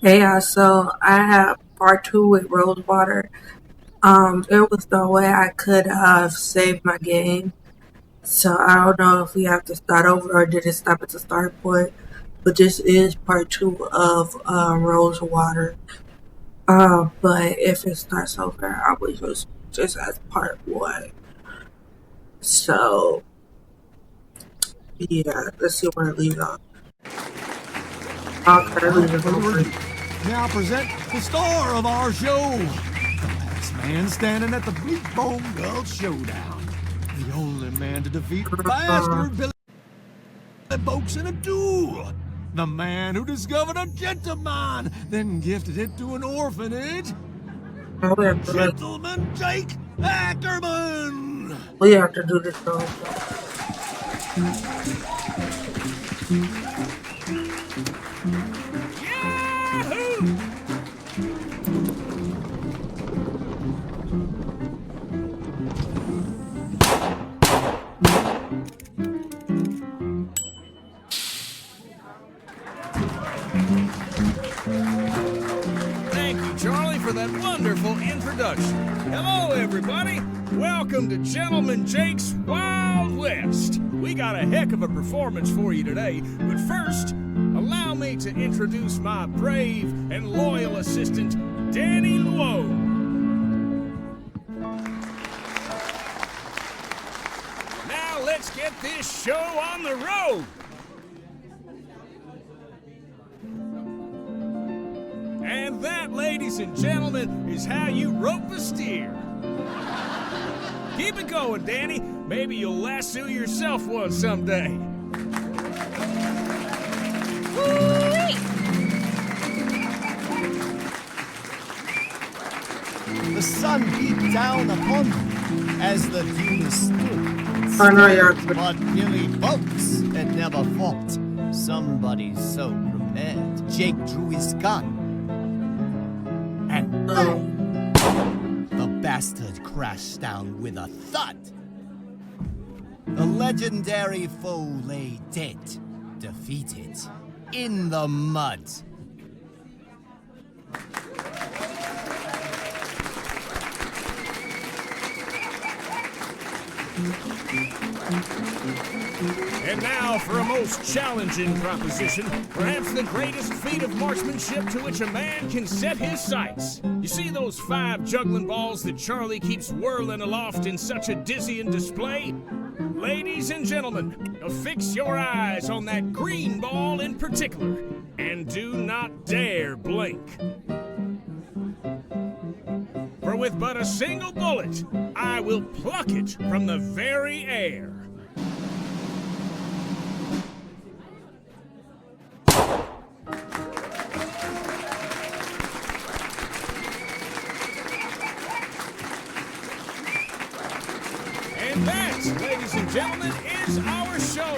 Yeah, so I have part two with rosewater. There was no way I could have saved my game. So I don't know if we have to start over or did it stop at the start point. But this is part two of rosewater. But if it starts over, I would just as part one. So yeah, let's see where it leaves off. Okay, it Without leaves further over. ado, now present the star of our show, the last man standing at the Bleak Bone Gulch Showdown. The only man to defeat Uh, Bastard Billy Folks in a duel. The man who discovered a gentleman, then gifted it to an orphanage. Gentleman Jake Ackerman! we have to do this also. Thank you, Charlie, for that wonderful introduction. Hello, everybody. Welcome to Gentleman Jake's Wild West. We got a heck of a performance for you today, but first, allow me to introduce my brave and loyal assistant, Danny Luo. Now let's get this show on the road. And that, ladies and gentlemen, is how you rope a steer. Keep it going, Danny. Maybe you'll lasso yourself one someday. The sun beat down upon them as the dune stood. I know you're. But Billy Boats had never fought. Somebody so prepared. Jake drew his gun. And bang! The bastard crashed down with a thud. The legendary foe lay dead, defeated, in the mud. And now for a most challenging proposition, perhaps the greatest feat of marksmanship to which a man can set his sights. You see those 5 juggling balls that Charlie keeps whirling aloft in such a dizzying display? Ladies and gentlemen, affix your eyes on that green ball in particular, and do not dare blink. For with but a single bullet, I will pluck it from the very air. And that, ladies and gentlemen, is our show.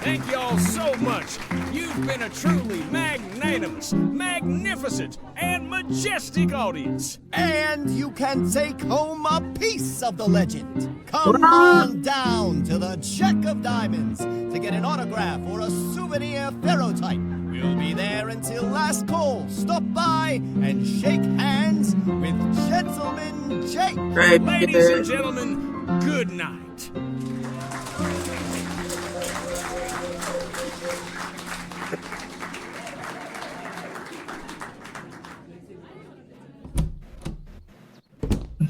Thank y'all so much. You've been a truly magnanimous, magnificent, and majestic audience. And you can take home a piece of the legend. Come on down to the Jack of Diamonds to get an autograph or a souvenir ferrotype. We'll be there until last call. Stop by and shake hands with Gentleman Jake. Right Ladies there. and gentlemen, good night.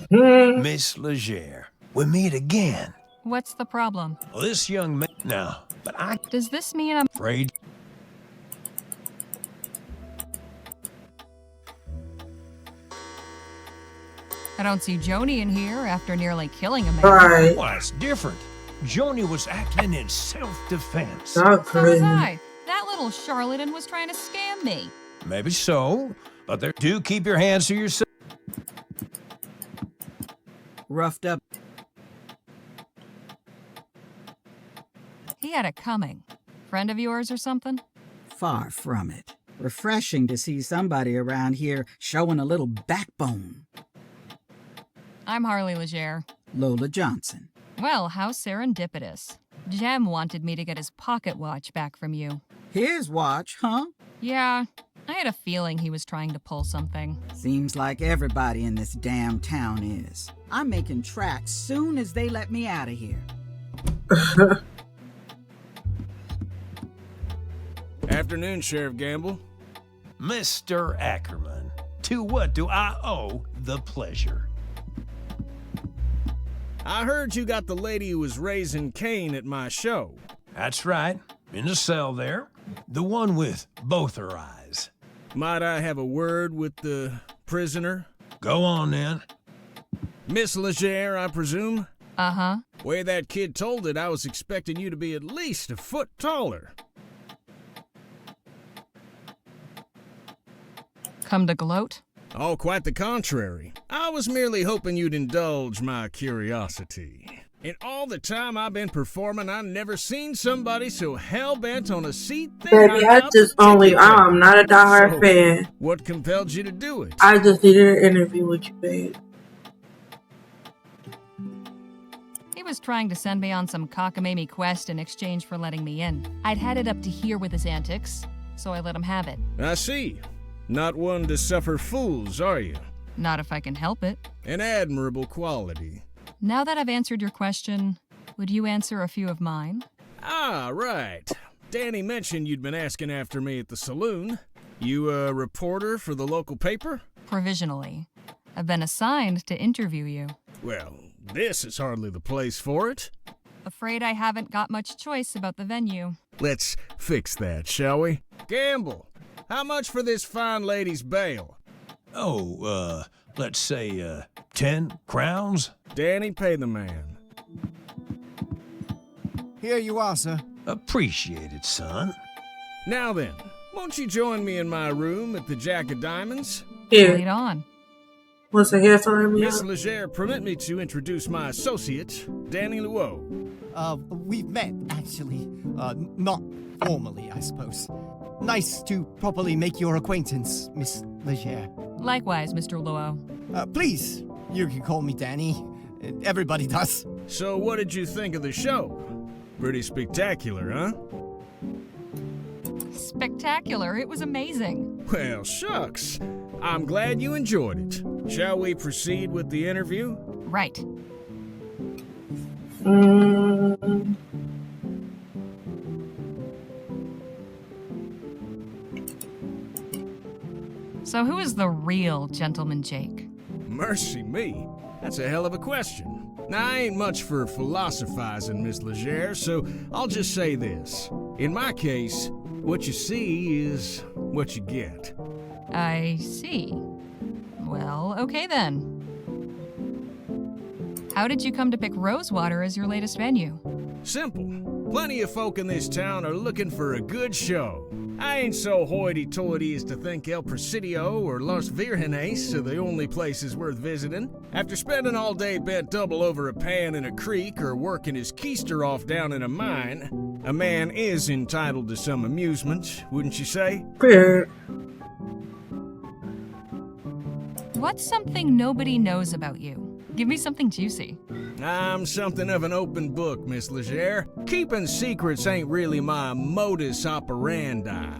Miss Legere, we meet again. What's the problem? Well, this young man now, but I'm Does this mean I'm... afraid. I don't see Joni in here after nearly killing a man. Right. Well, it's different. Joni was acting in self-defense. That's So was crazy. I. That little charlatan was trying to scam me. Maybe so, but there do keep your hands to yourself. Roughed up. He had it coming. Friend of yours or something? Far from it. Refreshing to see somebody around here showing a little backbone. I'm Harley Legere. Lola Johnson. Well, how serendipitous. Jem wanted me to get his pocket watch back from you. His watch, huh? Yeah, I had a feeling he was trying to pull something. Seems like everybody in this damn town is. I'm making tracks soon as they let me out of here. Afternoon, Sheriff Gamble. Mr. Ackerman, to what do I owe the pleasure? I heard you got the lady who was raising Cain at my show. That's right, in the cell there. The one with both her eyes. Might I have a word with the prisoner? Go on then. Miss Legere, I presume? Uh-huh. Way that kid told it, I was expecting you to be at least a foot taller. Come to gloat? Oh, quite the contrary. I was merely hoping you'd indulge my curiosity. In all the time I've been performing, I've never seen somebody so hell-bent on a seat thing. Baby, I just only, I'm not a diehard fan. What compelled you to do it? I just needed an interview with you, babe. He was trying to send me on some cockamamie quest in exchange for letting me in. I'd had it up to here with his antics, so I let him have it. I see. Not one to suffer fools, are you? Not if I can help it. An admirable quality. Now that I've answered your question, would you answer a few of mine? Ah, right. Danny mentioned you'd been asking after me at the saloon. You a reporter for the local paper? Provisionally. I've been assigned to interview you. Well, this is hardly the place for it. Afraid I haven't got much choice about the venue. Let's fix that, shall we? Gamble, how much for this fine lady's bail? Oh, let's say, 10 crowns? Danny, pay the man. Here you are, sir. Appreciate it, son. Now then, won't you join me in my room at the Jack of Diamonds? Here, Right on. what's the hair for me? Miss Legere, permit me to introduce my associate, Danny Luo. We've met, actually. Not formally, I suppose. Nice to properly make your acquaintance, Miss Legere. Likewise, Mr. Luo. Please, you can call me Danny. Everybody does. So what did you think of the show? Pretty spectacular, huh? Spectacular. It was amazing. Well, shucks. I'm glad you enjoyed it. Shall we proceed with the interview? Right. So who is the real Gentleman Jake? Mercy me. That's a hell of a question. Now, I ain't much for philosophizing, Miss Legere, so I'll just say this. In my case, what you see is what you get. I see. Well, okay then. How did you come to pick Rosewater as your latest venue? Simple. Plenty of folk in this town are looking for a good show. I ain't so hoity-toity as to think El Presidio or Los Virgenes are the only places worth visiting. After spending all day bent double over a pan in a creek or working his keister off down in a mine, a man is entitled to some amusement, wouldn't you say? Here. What's something nobody knows about you? Give me something juicy. I'm something of an open book, Miss Legere. Keeping secrets ain't really my modus operandi.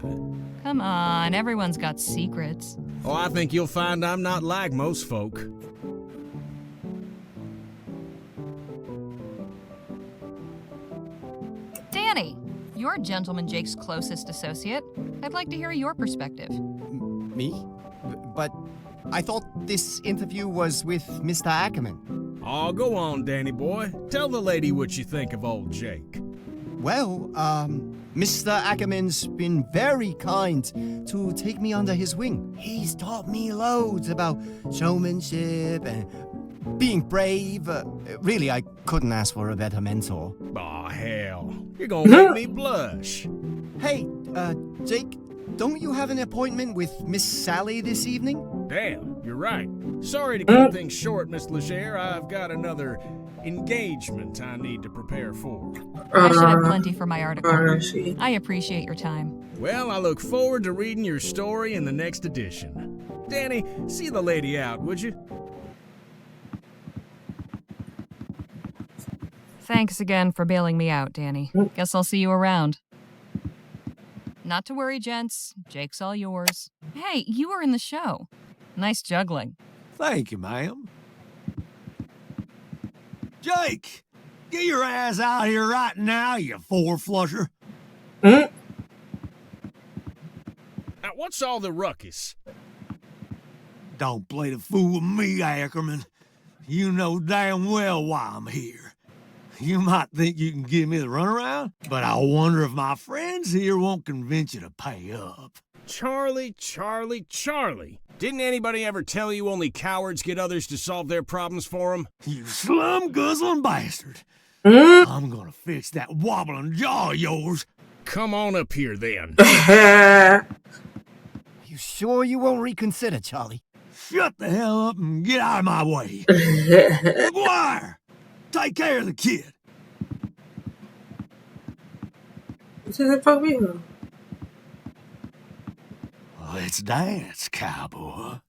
Come on, everyone's got secrets. Oh, I think you'll find I'm not like most folk. Danny, you're Gentleman Jake's closest associate. I'd like to hear your perspective. Me? But I thought this interview was with Mr. Ackerman. Oh, go on, Danny boy. Tell the lady what you think of old Jake. Well, Mr. Ackerman's been very kind to take me under his wing. He's taught me loads about showmanship and being brave. Really, I couldn't ask for a better mentor. Aw, hell. You're gonna make me blush. Hey, Jake, don't you have an appointment with Miss Sally this evening? Damn, you're right. Sorry to keep things short, Miss Legere. I've got another engagement I need to prepare for. I should have plenty for my article. She. I appreciate your time. Well, I look forward to reading your story in the next edition. Danny, see the lady out, would you? Thanks again for bailing me out, Danny. Guess I'll see you around. Not to worry, gents. Jake's all yours. Hey, you were in the show. Nice juggling. Thank you, ma'am. Jake, get your ass out here right now, you four-flusher. Mm? Now, what's all the ruckus? Don't play the fool with me, Ackerman. You know damn well why I'm here. You might think you can give me the runaround, but I wonder if my friends here won't convince you to pay up. Charlie. Didn't anybody ever tell you only cowards get others to solve their problems for them? You slum-guzzling bastard. Mm? I'm gonna fix that wobbling jaw of yours. Come on up here, then. You sure you won't reconsider, Charlie? Shut the hell up and get out of my way. McGuire, take care of the kid. Fuck me. Let's dance, cowboy.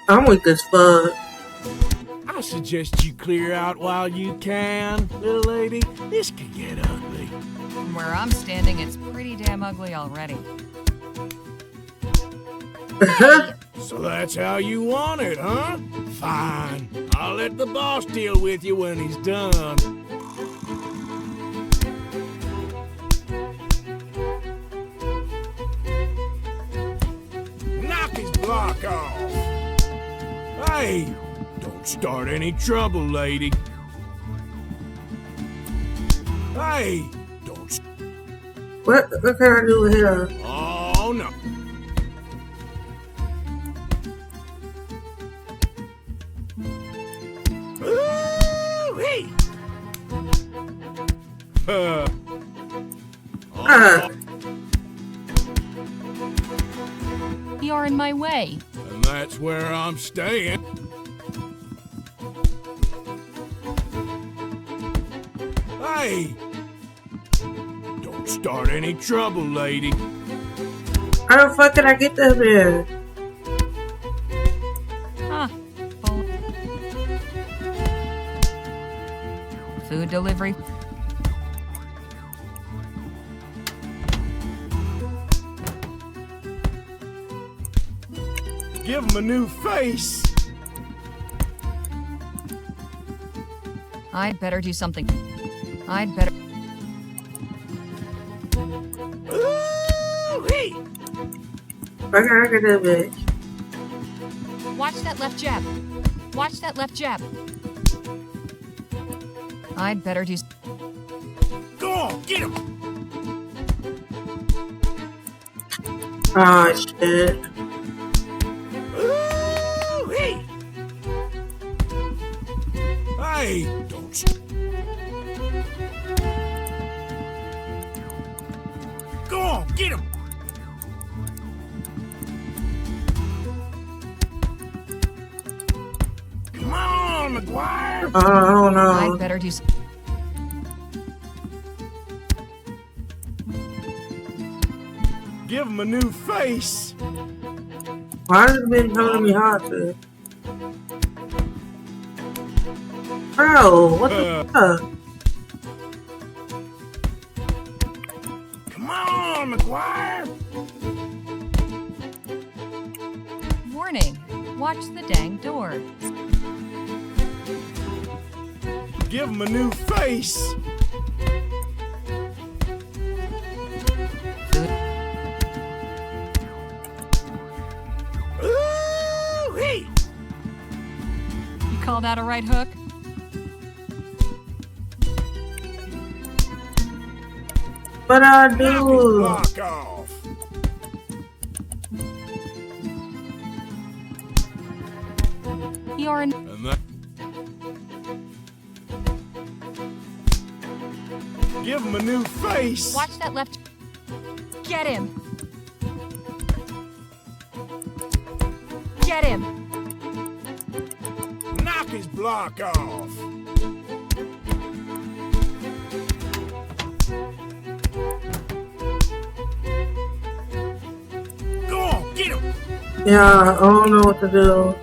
I'm weak as fuck. I suggest you clear out while you can, little lady. This can get ugly. From where I'm standing, it's pretty damn ugly already. So that's how you want it, huh? Fine. I'll let the boss deal with you when he's done. Knock his block off. Hey, don't start any trouble, lady. Hey, don't. What can I do with here? Oh, no. Ooh-wee. You're in my way. And that's where I'm staying. Hey! Don't start any trouble, lady. How the fuck can I get them there? Huh. Full. Food delivery. Give him a new face. I'd better do something. I'd better. Ooh-wee. Where can I get that bitch? Watch that left jab. Watch that left jab. I'd better do. Go on, get him. Oh shit. Ooh-wee. Hey, don't. Go on, get him. Come on, McGuire. Oh no. I'd better do. Give him a new face. Why has it been telling me hostage? Bro, what the fuck? Come on, McGuire. Warning. Watch the dang door. Give him a new face. Food. Ooh-wee. You call that a right hook? What I Knock his do? block off. You're in. And that. Give him a new face. Watch that left. Get him. Get him. Knock his block off. Go on, get him. Yeah, I don't know what to do.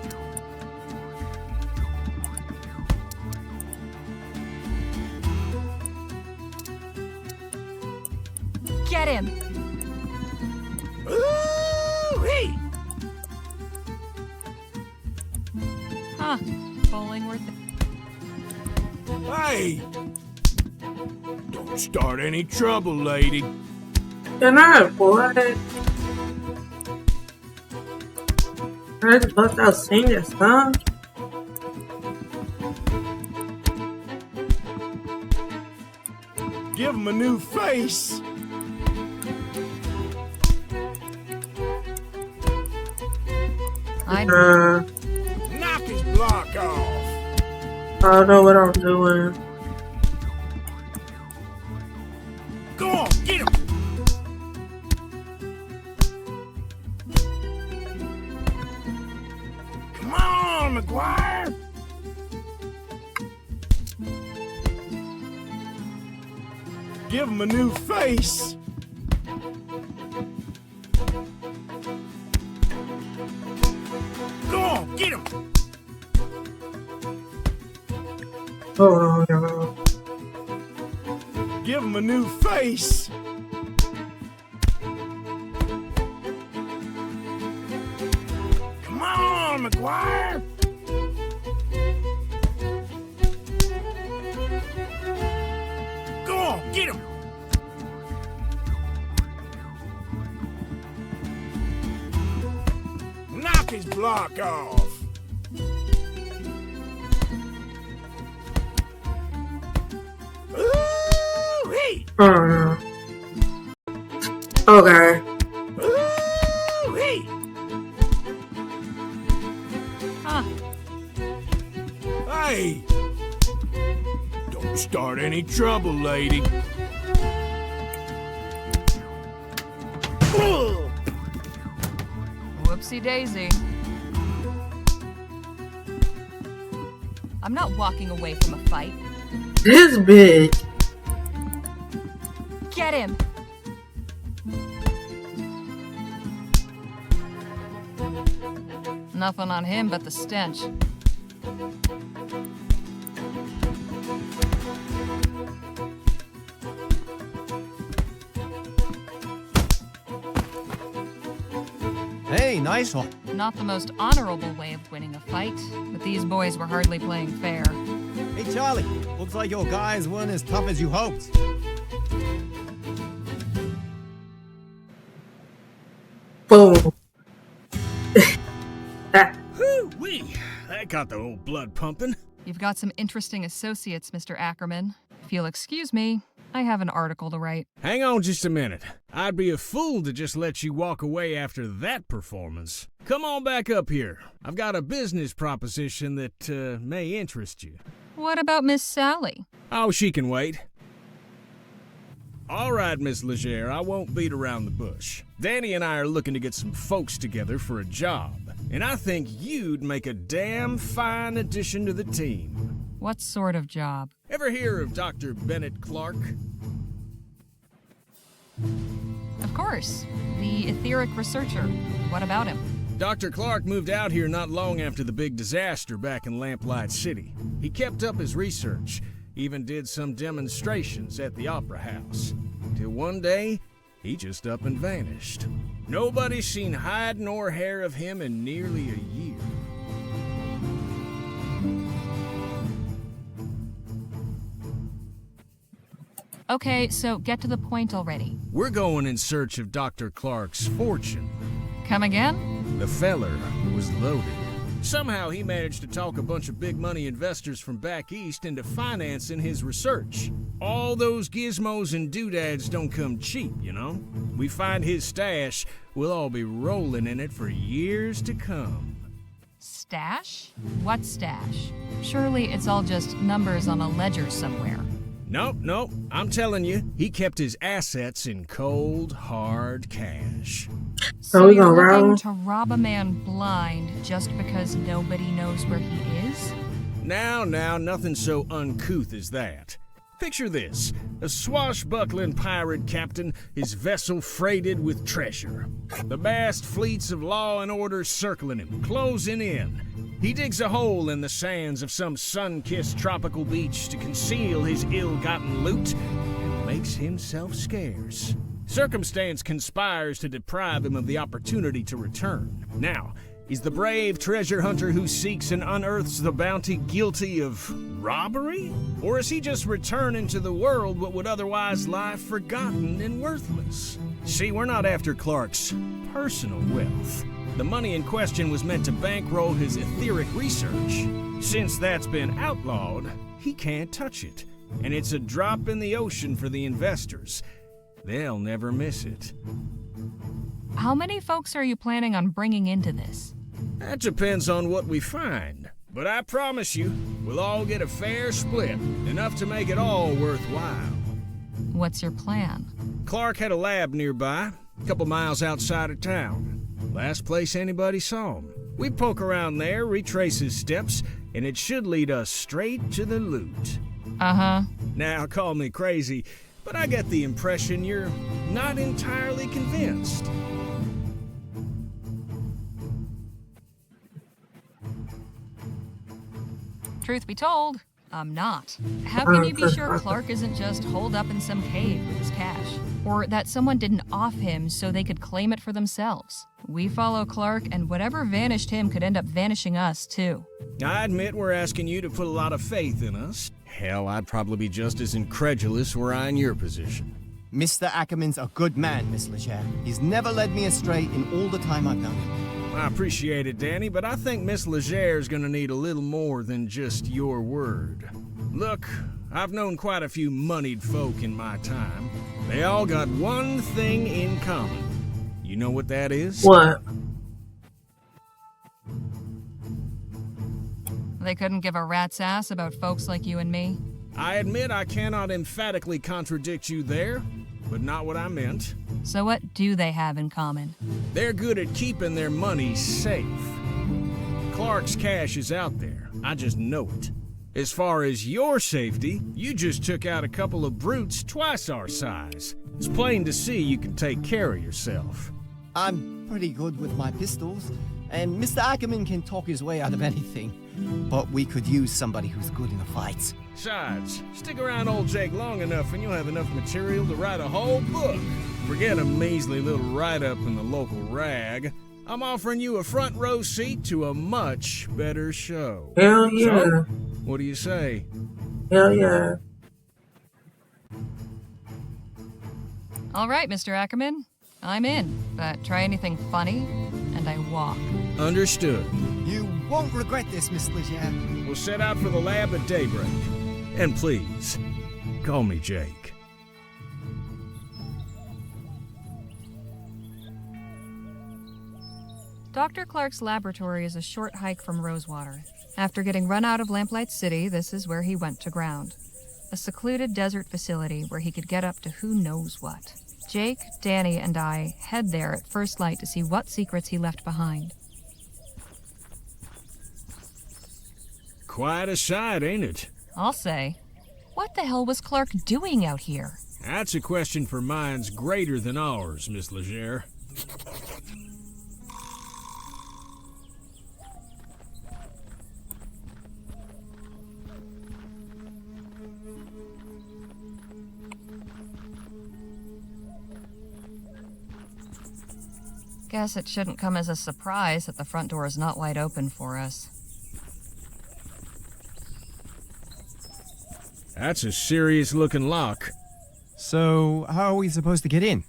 Get Huh. Bowling worth it. Hey! Don't start any trouble, lady. Good night, boy. I just bust out singing song. Give him a new face. I'd Knock his block off. I don't know what I'm doing. Go on, get him. Come on, McGuire. Give him a new face. Go on, get him. Oh no. Give him a new face. Come on, McGuire. Go on, get him. Knock his block off. Ooh-wee. Oh no. Okay. Ooh-wee. Huh. Hey! Don't start any trouble, lady. Whoopsie daisy. I'm not walking away from a fight. This bitch. Get him! Nothing on him but the stench. Hey, nice one. Not the most honorable way of winning a fight, but these boys were hardly playing fair. Hey, Charlie. Looks like your guys weren't as tough as you hoped. Boom. Whoo-wee! That got the old blood pumping. You've got some interesting associates, Mr. Ackerman. If you'll excuse me, I have an article to write. Hang on just a minute. I'd be a fool to just let you walk away after that performance. Come on back up here. I've got a business proposition that may interest you. What about Miss Sally? Oh, she can wait. All right, Miss Legere, I won't beat around the bush. Danny and I are looking to get some folks together for a job, and I think you'd make a damn fine addition to the team. What sort of job? Ever hear of Dr. Bennett Clark? Of course, the etheric researcher. What about him? Dr. Clark moved out here not long after the big disaster back in Lamplight City. He kept up his research, even did some demonstrations at the Opera House. Till one day, he just up and vanished. Nobody's seen hide nor hair of him in nearly a year. Okay, so get to the point already. We're going in search of Dr. Clark's fortune. Come again? The feller was loaded. Somehow he managed to talk a bunch of big money investors from back east into financing his research. All those gizmos and doodads don't come cheap, you know? We find his stash, we'll all be rolling in it for years to come. Stash? What stash? Surely it's all just numbers on a ledger somewhere. Nope, I'm telling you, he kept his assets in cold, hard cash. So we you're gonna roll? looking to rob a man blind just because nobody knows where he is? Now, nothing so uncouth as that. Picture this, a swashbuckling pirate captain, his vessel freighted with treasure. The vast fleets of law and order circling him, closing in. He digs a hole in the sands of some sun-kissed tropical beach to conceal his ill-gotten loot and makes himself scarce. Circumstance conspires to deprive him of the opportunity to return. Now, He's the brave treasure hunter who seeks and unearths the bounty guilty of robbery? Or is he just returning to the world what would otherwise lie forgotten and worthless? See, we're not after Clark's personal wealth. The money in question was meant to bankroll his etheric research. Since that's been outlawed, he can't touch it. And it's a drop in the ocean for the investors. They'll never miss it. How many folks are you planning on bringing into this? That depends on what we find. But I promise you, we'll all get a fair split, enough to make it all worthwhile. What's your plan? Clark had a lab nearby, a couple miles outside of town. Last place anybody saw him. We poke around there, retrace his steps, and it should lead us straight to the loot. Uh-huh. Now, call me crazy, but I get the impression you're not entirely convinced. Truth be told, I'm not. How can you be sure Clark isn't just holed up in some cave with his cash? Or that someone didn't off him so they could claim it for themselves? We follow Clark, and whatever vanished him could end up vanishing us, too. I admit we're asking you to put a lot of faith in us. Hell, I'd probably be just as incredulous were I in your position. Mr. Ackerman's a good man, Miss Leger. He's never led me astray in all the time I've known him. I appreciate it, Danny, but I think Miss Leger's gonna need a little more than just your word. Look, I've known quite a few moneyed folk in my time. They all got one thing in common. You know what that is? What? They couldn't give a rat's ass about folks like you and me. I admit I cannot emphatically contradict you there, but not what I meant. So what do they have in common? They're good at keeping their money safe. Clark's cash is out there. I just know it. As far as your safety, you just took out a couple of brutes twice our size. It's plain to see you can take care of yourself. I'm pretty good with my pistols, and Mr. Ackerman can talk his way out of anything. But we could use somebody who's good in a fight. Besides, stick around old Jake long enough and you'll have enough material to write a whole book. Forget a measly little write-up in the local rag. I'm offering you a front row seat to a much better show. Hell yeah. So, what do you say? Hell yeah. All right, Mr. Ackerman. I'm in, but try anything funny, and I walk. Understood. You won't regret this, Miss Leger. We'll set out for the lab at daybreak. And please, call me Jake. Dr. Clark's laboratory is a short hike from Rosewater. After getting run out of Lamplight City, this is where he went to ground. A secluded desert facility where he could get up to who knows what. Jake, Danny, and I head there at first light to see what secrets he left behind. Quite a sight, ain't it? I'll say. What the hell was Clark doing out here? That's a question for minds greater than ours, Miss Leger. Guess it shouldn't come as a surprise that the front door is not wide open for us. That's a serious-looking lock. So, how are we supposed to get in?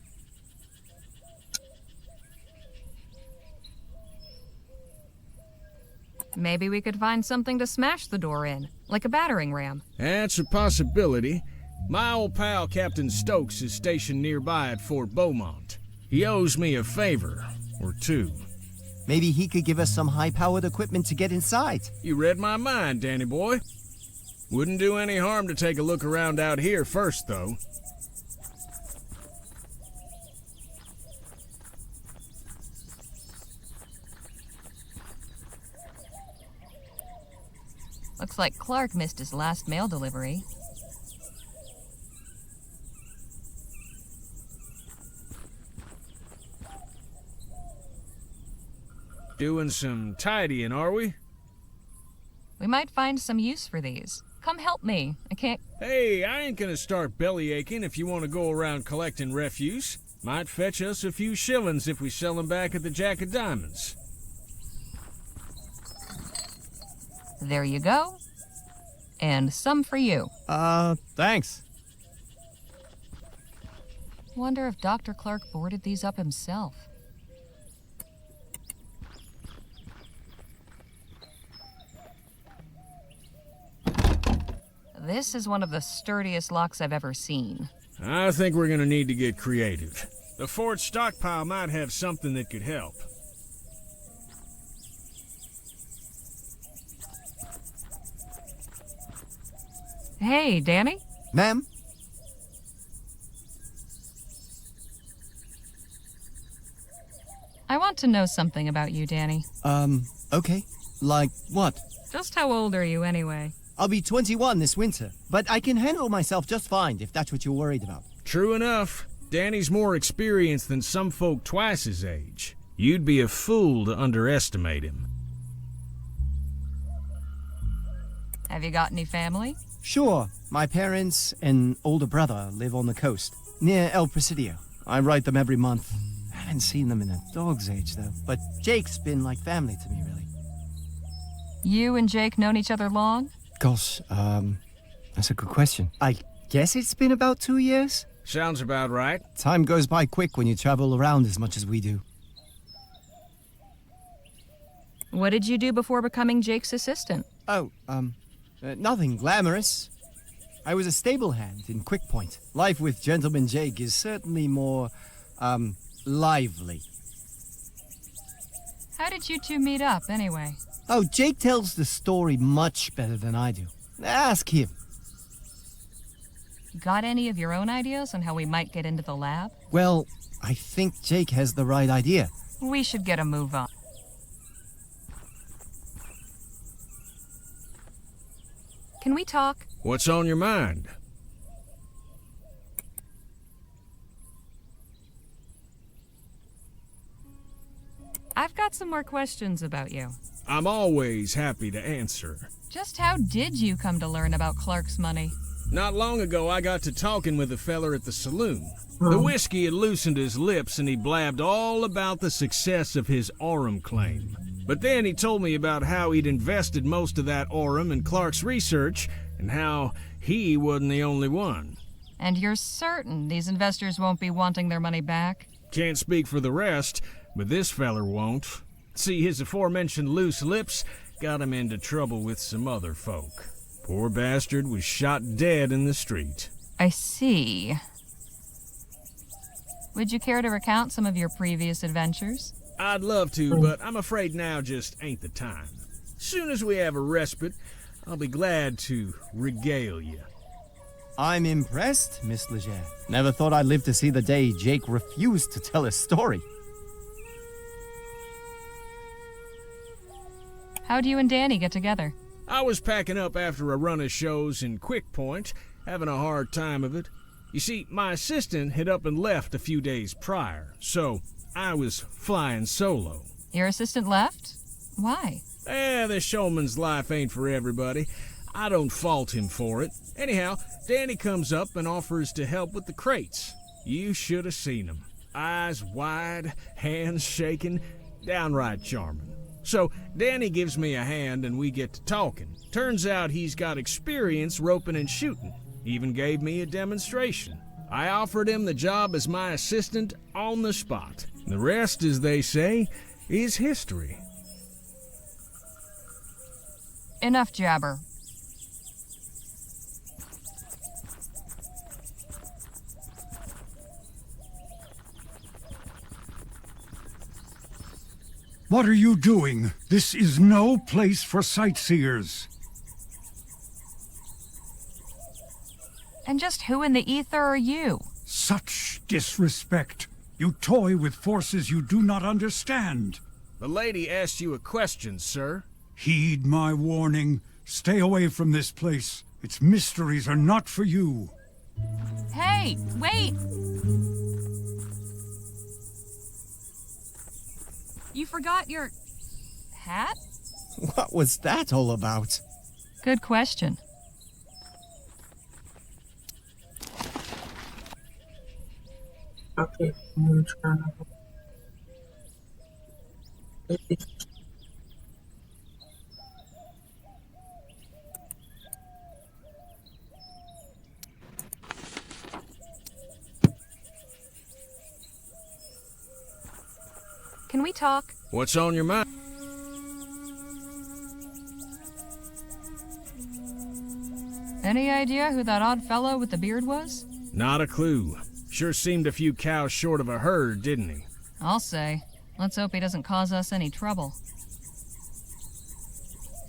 Maybe we could find something to smash the door in, like a battering ram. That's a possibility. My old pal Captain Stokes is stationed nearby at Fort Beaumont. He owes me a favor, or two. Maybe he could give us some high-powered equipment to get inside. You read my mind, Danny boy. Wouldn't do any harm to take a look around out here first, though. Looks like Clark missed his last mail delivery. Doing some tidying, are we? We might find some use for these. Come help me. I can't... Hey, I ain't gonna start belly aching if you want to go around collecting refuse. Might fetch us a few shillings if we sell them back at the Jack of Diamonds. There you go. And some for you. Thanks. Wonder if Dr. Clark boarded these up himself. This is one of the sturdiest locks I've ever seen. I think we're gonna need to get creative. The fort stockpile might have something that could help. Hey, Danny? Ma'am? I want to know something about you, Danny. Okay. Like what? Just how old are you, anyway? I'll be 21 this winter, but I can handle myself just fine if that's what you're worried about. True enough. Danny's more experienced than some folk twice his age. You'd be a fool to underestimate him. Have you got any family? Sure. My parents and older brother live on the coast, near El Presidio. I write them every month. I haven't seen them in a dog's age, though. But Jake's been like family to me, really. You and Jake known each other long? Gosh, that's a good question. I guess it's been about 2 years? Sounds about right. Time goes by quick when you travel around as much as we do. What did you do before becoming Jake's assistant? Oh, nothing glamorous. I was a stable hand in Quick Point. Life with Gentleman Jake is certainly more, lively. How did you two meet up, anyway? Oh, Jake tells the story much better than I do. Ask him. Got any of your own ideas on how we might get into the lab? Well, I think Jake has the right idea. We should get a move on. Can we talk? What's on your mind? I've got some more questions about you. I'm always happy to answer. Just how did you come to learn about Clark's money? Not long ago, I got to talking with a feller at the saloon. The whiskey had loosened his lips and he blabbed all about the success of his Aurum claim. But then he told me about how he'd invested most of that Aurum in Clark's research and how he wasn't the only one. And you're certain these investors won't be wanting their money back? Can't speak for the rest, but this feller won't. See, his aforementioned loose lips got him into trouble with some other folk. Poor bastard was shot dead in the street. I see. Would you care to recount some of your previous adventures? I'd love to, but I'm afraid now just ain't the time. Soon as we have a respite, I'll be glad to regale you. I'm impressed, Miss Leger. Never thought I'd live to see the day Jake refused to tell his story. How'd you and Danny get together? I was packing up after a run of shows in Quick Point, having a hard time of it. You see, my assistant had up and left a few days prior, so I was flying solo. Your assistant left? Why? The showman's life ain't for everybody. I don't fault him for it. Anyhow, Danny comes up and offers to help with the crates. You should have seen him. Eyes wide, hands shaking, downright charming. So Danny gives me a hand and we get to talking. Turns out he's got experience roping and shooting. Even gave me a demonstration. I offered him the job as my assistant on the spot. The rest, as they say, is history. Enough jabber. What are you doing? This is no place for sightseers. And just who in the ether are you? Such disrespect. You toy with forces you do not understand. The lady asked you a question, sir. Heed my warning. Stay away from this place. Its mysteries are not for you. Hey, wait! You forgot your... hat? What was that all about? Good question. Okay, I'm trying to... we talk? What's on your mind? Any idea who that odd fellow with the beard was? Not a clue. Sure seemed a few cows short of a herd, didn't he? I'll say. Let's hope he doesn't cause us any trouble.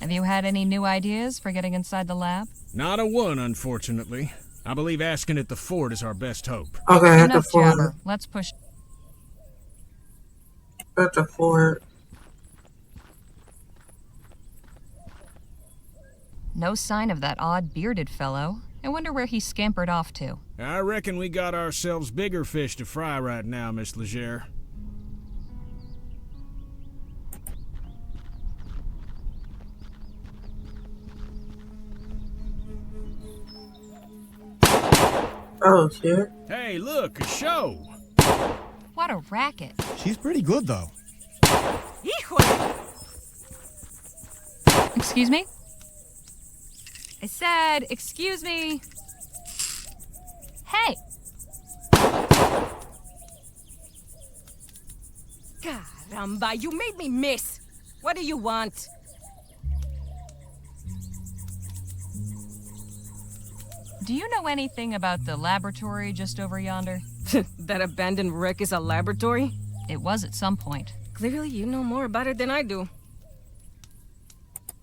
Have you had any new ideas for getting inside the lab? Not a one, unfortunately. I believe asking at the fort is our best hope. Okay, at the Enough fort. jabber. Let's push. At the fort. No sign of that odd bearded fellow. I wonder where he scampered off to. I reckon we got ourselves bigger fish to fry right now, Miss Leger. Oh, shit. Hey, look, a show! What a racket. She's pretty good, though. Excuse me? I said, excuse me. Hey! Caramba, you made me miss. What do you want? Do you know anything about the laboratory just over yonder? That abandoned wreck is a laboratory? It was at some point. Clearly, you know more about it than I do.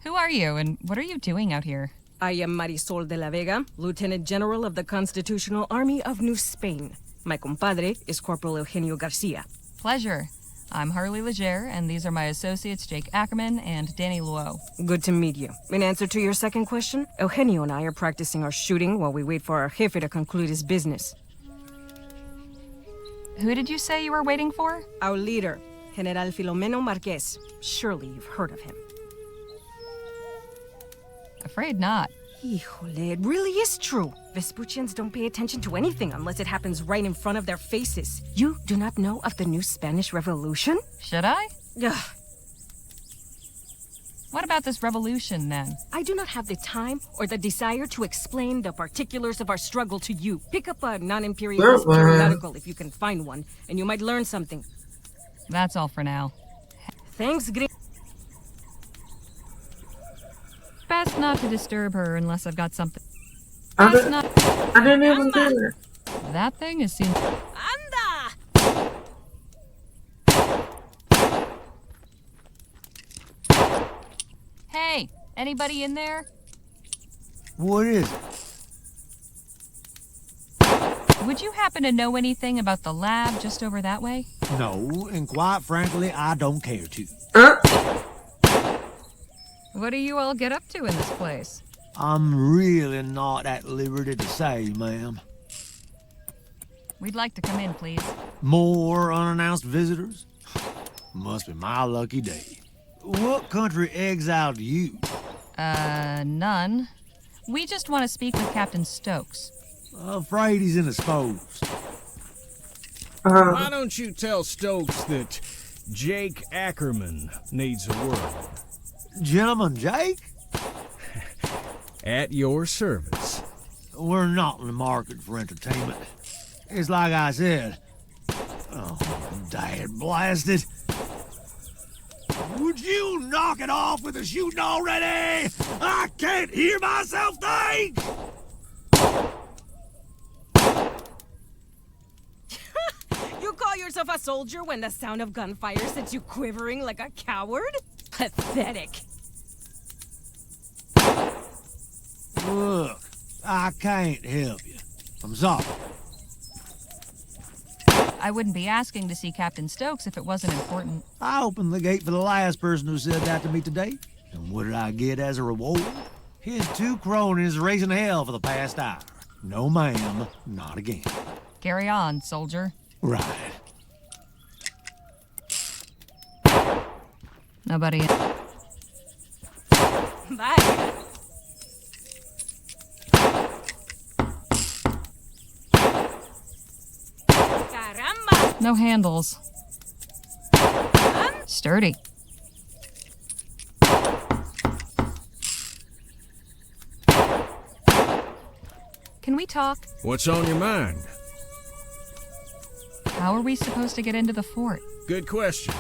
Who are you, and what are you doing out here? I am Marisol de la Vega, Lieutenant General of the Constitutional Army of New Spain. My compadre is Corporal Eugenio Garcia. Pleasure. I'm Harley Leger, and these are my associates Jake Ackerman and Danny Luo. Good to meet you. In answer to your second question, Eugenio and I are practicing our shooting while we wait for our jefe to conclude his business. Who did you say you were waiting for? Our leader, General Filomeno Marquez. Surely you've heard of him. Afraid not. Híjole, it really is true. Vespuccians don't pay attention to anything unless it happens right in front of their faces. You do not know of the new Spanish Revolution? Should I? Ugh. What about this revolution, then? I do not have the time or the desire to explain the particulars of our struggle to you. Pick up a non-imperialist periodical if you can find one, and you might learn something. That's all for now. Thanks, Best not to disturb her unless I've got something. I Best didn't, not. I didn't even do it. That thing is seen. Anda! Hey, anybody in there? What is it? Would you happen to know anything about the lab just over that way? No, and quite frankly, I don't care to. What do you all get up to in this place? I'm really not at liberty to say, ma'am. We'd like to come in, please. More unannounced visitors? Must be my lucky day. What country exiled you? None. We just want to speak with Captain Stokes. Afraid he's indisposed. Why don't you tell Stokes that Jake Ackerman needs a word? Gentleman Jake? At your service. We're not in the market for entertainment. It's like I said. Oh, dad blasted. Would you knock it off with the shooting already? I can't hear myself think! You call yourself a soldier when the sound of gunfire sets you quivering like a coward? Pathetic. Look, I can't help you. I'm sorry. I wouldn't be asking to see Captain Stokes if it wasn't important. I opened the gate for the last person who said that to me today. And what did I get as a reward? His 2 cronies raising hell for the past hour. No, ma'am, not again. Carry on, soldier. Right. Nobody. Bye. Caramba! No handles. Sturdy. Can we talk? What's on your mind? How are we supposed to get into the fort? Good question.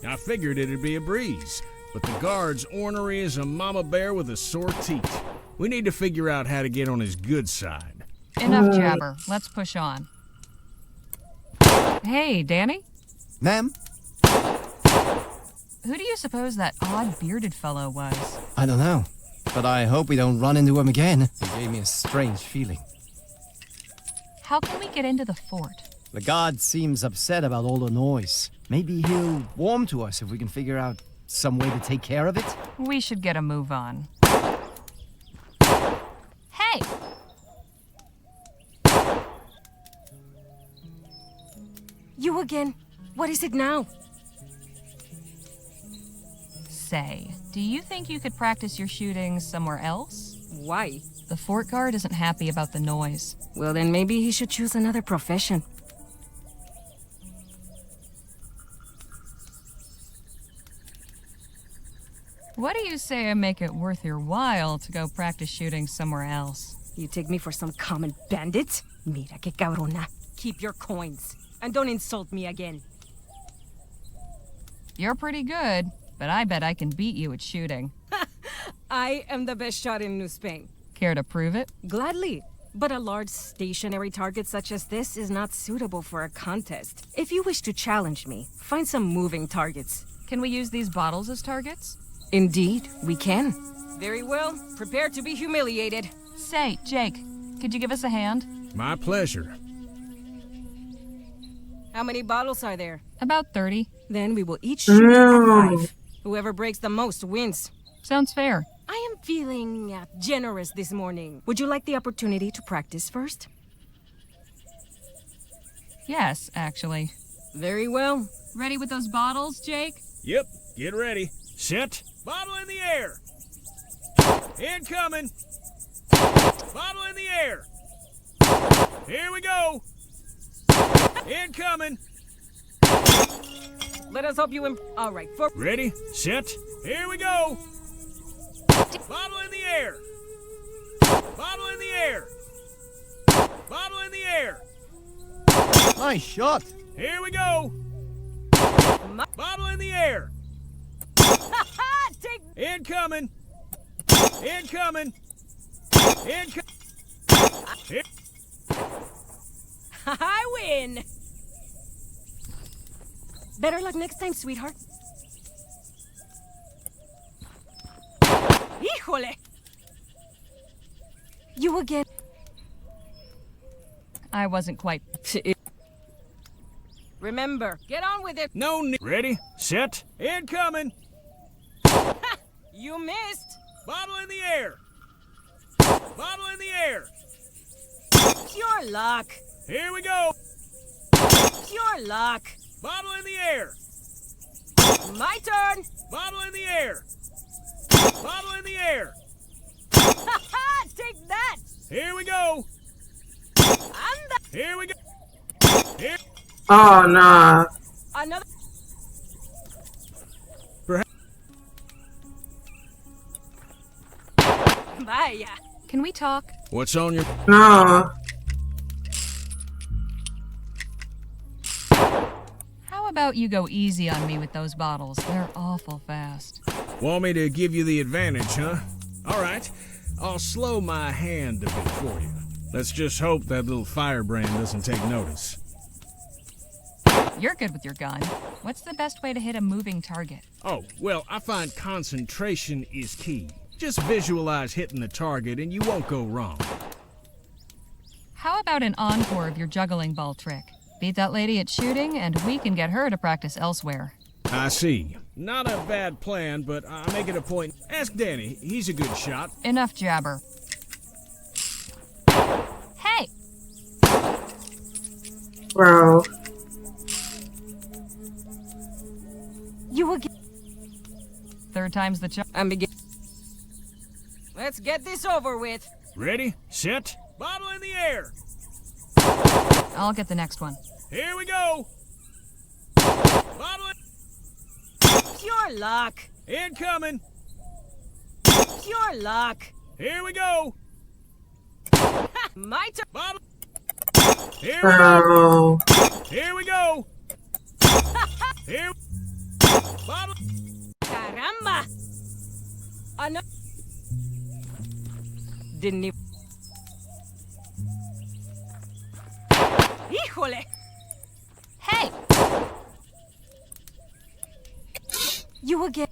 I figured it'd be a breeze, but the guard's ornery as a mama bear with a sore teeth. We need to figure out how to get on his good side. Enough jabber. Let's push on. Hey, Danny? Ma'am? Who do you suppose that odd bearded fellow was? I don't know, but I hope we don't run into him again. He gave me a strange feeling. How can we get into the fort? The guard seems upset about all the noise. Maybe he'll warm to us if we can figure out some way to take care of it. We should get a move on. Hey! You again? What is it now? Say, do you think you could practice your shooting somewhere else? Why? The fort guard isn't happy about the noise. Well, then maybe he should choose another profession. What do you say I make it worth your while to go practice shooting somewhere else? You take me for some common bandit? Mira que cabrona. Keep your coins. And don't insult me again. You're pretty good, but I bet I can beat you at shooting. I am the best shot in New Spain. Care to prove it? Gladly. But a large stationary target such as this is not suitable for a contest. If you wish to challenge me, find some moving targets. Can we use these bottles as targets? Indeed, we can. Very well. Prepare to be humiliated. Say, Jake, could you give us a hand? My pleasure. How many bottles are there? About 30. Then we will each shoot a 5. Whoever breaks the most wins. Sounds fair. I am feeling generous this morning. Would you like the opportunity to practice first? Yes, actually. Very well. Ready with those bottles, Jake? Yep, get ready. Set. Bottle in the air. Incoming. Bottle in the air. Here we go. Incoming. Let us hope you all right. For Ready, set, here we go. Bottle in the air. Bottle in the air. Bottle in the air. Nice shot. Here we go. Bottle in the air. Take Incoming. Incoming. Incoming. I win. Better luck next time, sweetheart. Híjole! You again. I wasn't quite... Remember, get on with it. No need. Ready, set, incoming. You missed. Bottle in the air. Bottle in the air. Pure luck. Here we go. Pure luck. Bottle in the air. My turn. Bottle in the air. Bottle in the air. Take that. Here we go. Anda. Here we go. Here. Oh, nah. Another. Perhaps. Vaya. Can we talk? What's on your... No. How about you go easy on me with those bottles? They're awful fast. Want me to give you the advantage, huh? All right. I'll slow my hand a bit for you. Let's just hope that little firebrand doesn't take notice. You're good with your gun. What's the best way to hit a moving target? Oh, well, I find concentration is key. Just visualize hitting the target and you won't go wrong. How about an encore of your juggling ball trick? Beat that lady at shooting, and we can get her to practice elsewhere. I see. Not a bad plan, but I make it a point. Ask Danny. He's a good shot. Enough jabber. Hey! Bro. You again. Third time's the charm. I'm begin. Let's get this over with. Ready, set, bottle in the air. I'll get the next one. Here we go. Bottle Pure luck. incoming. Pure luck. Here we go. My turn. Bottle. Here we go. Bro. Here we go. Here. Bottle. Caramba! Ano? Didn't even... Híjole! Hey! You again.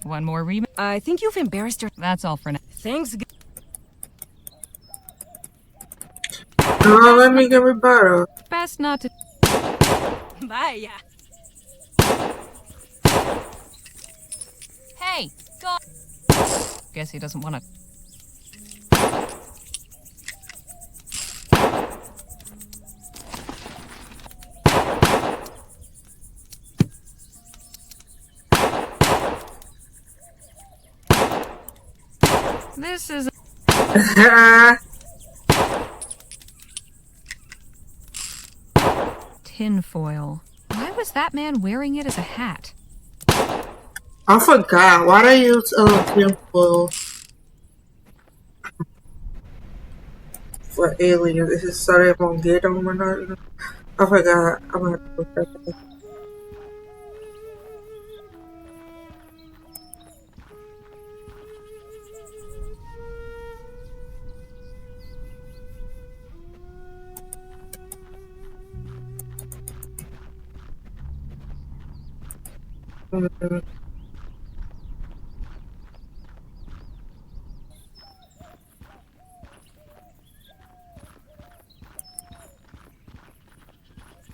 One more remake. I think you've embarrassed her. That's all for now. Thanks. No, let me get rebuttal. Best not to. Vaya. Hey, go. Guess he doesn't want to. This is tinfoil. Why was that man wearing it as a hat? I forgot. Why they use tinfoil for aliens? Is it so they won't get them or not? I forgot. I'm gonna have to look that up.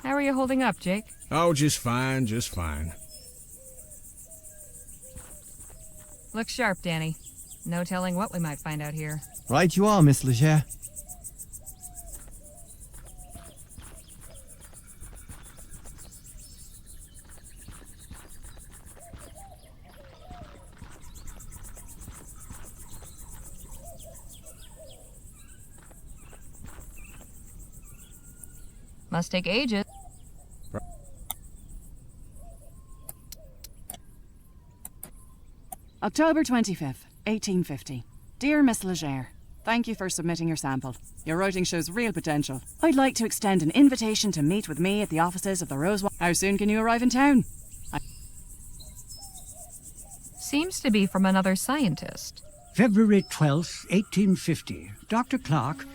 How are you holding up, Jake? Oh, just fine, just fine. Look sharp, Danny. No telling what we might find out here. Right you are, Miss Leger. Must take ages. October 25th, 1850. Dear Miss Leger, thank you for submitting your sample. Your writing shows real potential. I'd like to extend an invitation to meet with me at the offices of the rosewater. How soon can you arrive in town? Seems to be from another scientist. February 12th, 1850. Dr. Clark,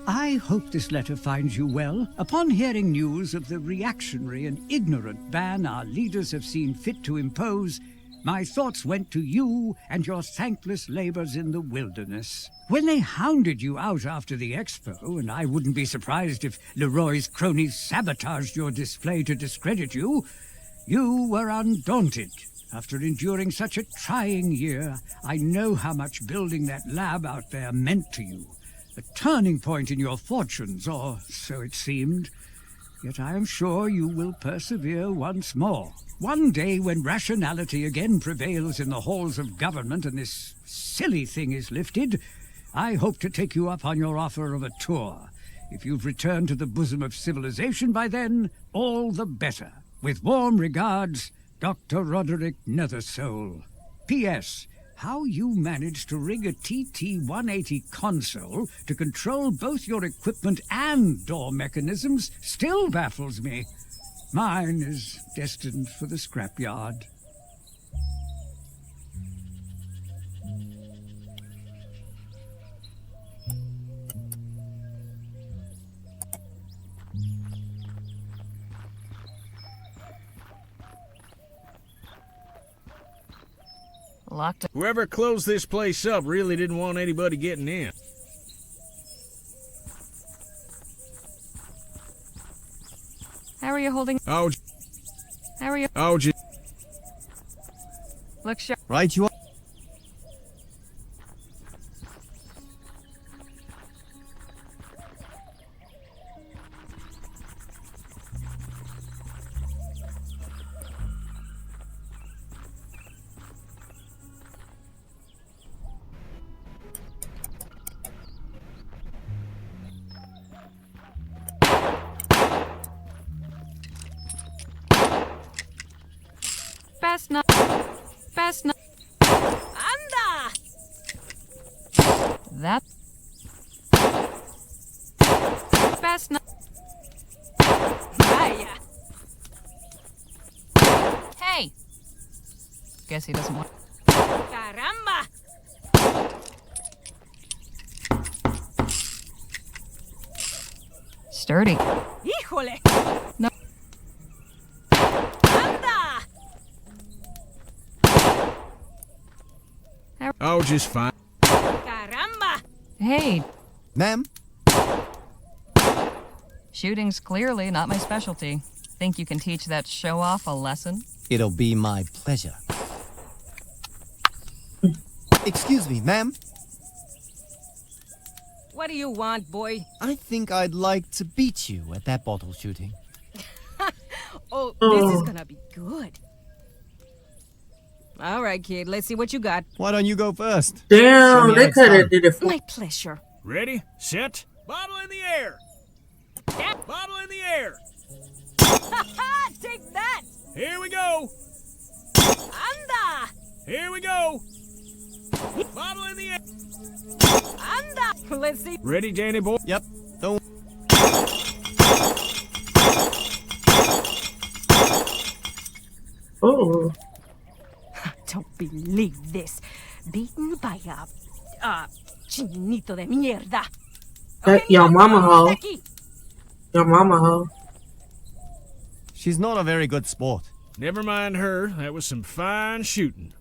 I hope this letter finds you well. Upon hearing news of the reactionary and ignorant ban our leaders have seen fit to impose, my thoughts went to you and your thankless labors in the wilderness. When they hounded you out after the expo, and I wouldn't be surprised if Leroy's cronies sabotaged your display to discredit you, you were undaunted. After enduring such a trying year, I know how much building that lab out there meant to you. A turning point in your fortunes, or so it seemed. Yet I am sure you will persevere once more. One day when rationality again prevails in the halls of government and this silly thing is lifted, I hope to take you up on your offer of a tour. If you've returned to the bosom of civilization by then, all the better. With warm regards, Dr. Roderick Nethersole. P.S. How you managed to rig a TT-180 console to control both your equipment and door mechanisms still baffles me. Mine is destined for the scrapyard. Locked up. Whoever closed this place up really didn't want anybody getting in. How are you holding? Oh, How are you? oh, Look sharp. Right you are. Best not. Best not. Anda! That. Best not. Vaya. Hey, Guess he doesn't want... Caramba! Sturdy. Híjole! No. Anda! Oh, just fine. Caramba! Hey, Ma'am? shooting's clearly not my specialty. Think you can teach that show-off a lesson? It'll be my pleasure. Excuse me, ma'am. What do you want, boy? I think I'd like to beat you at that bottle shooting. Oh, this is gonna be good. All right, kid. Let's see what you got. Why don't you go first? Damn, they could have did it for My pleasure. Ready, set, bottle in the air. Bottle in the air. Take that! Here we go. Anda! Here we go. Bottle in the air. Anda! Let's see. Ready, Danny boy? Yep. Don't. Oh, Don't believe this. Beaten by a chinito de mierda. that your mama hoe. Aquí. Your mama hoe. She's not a very good sport. Never mind her. That was some fine shooting.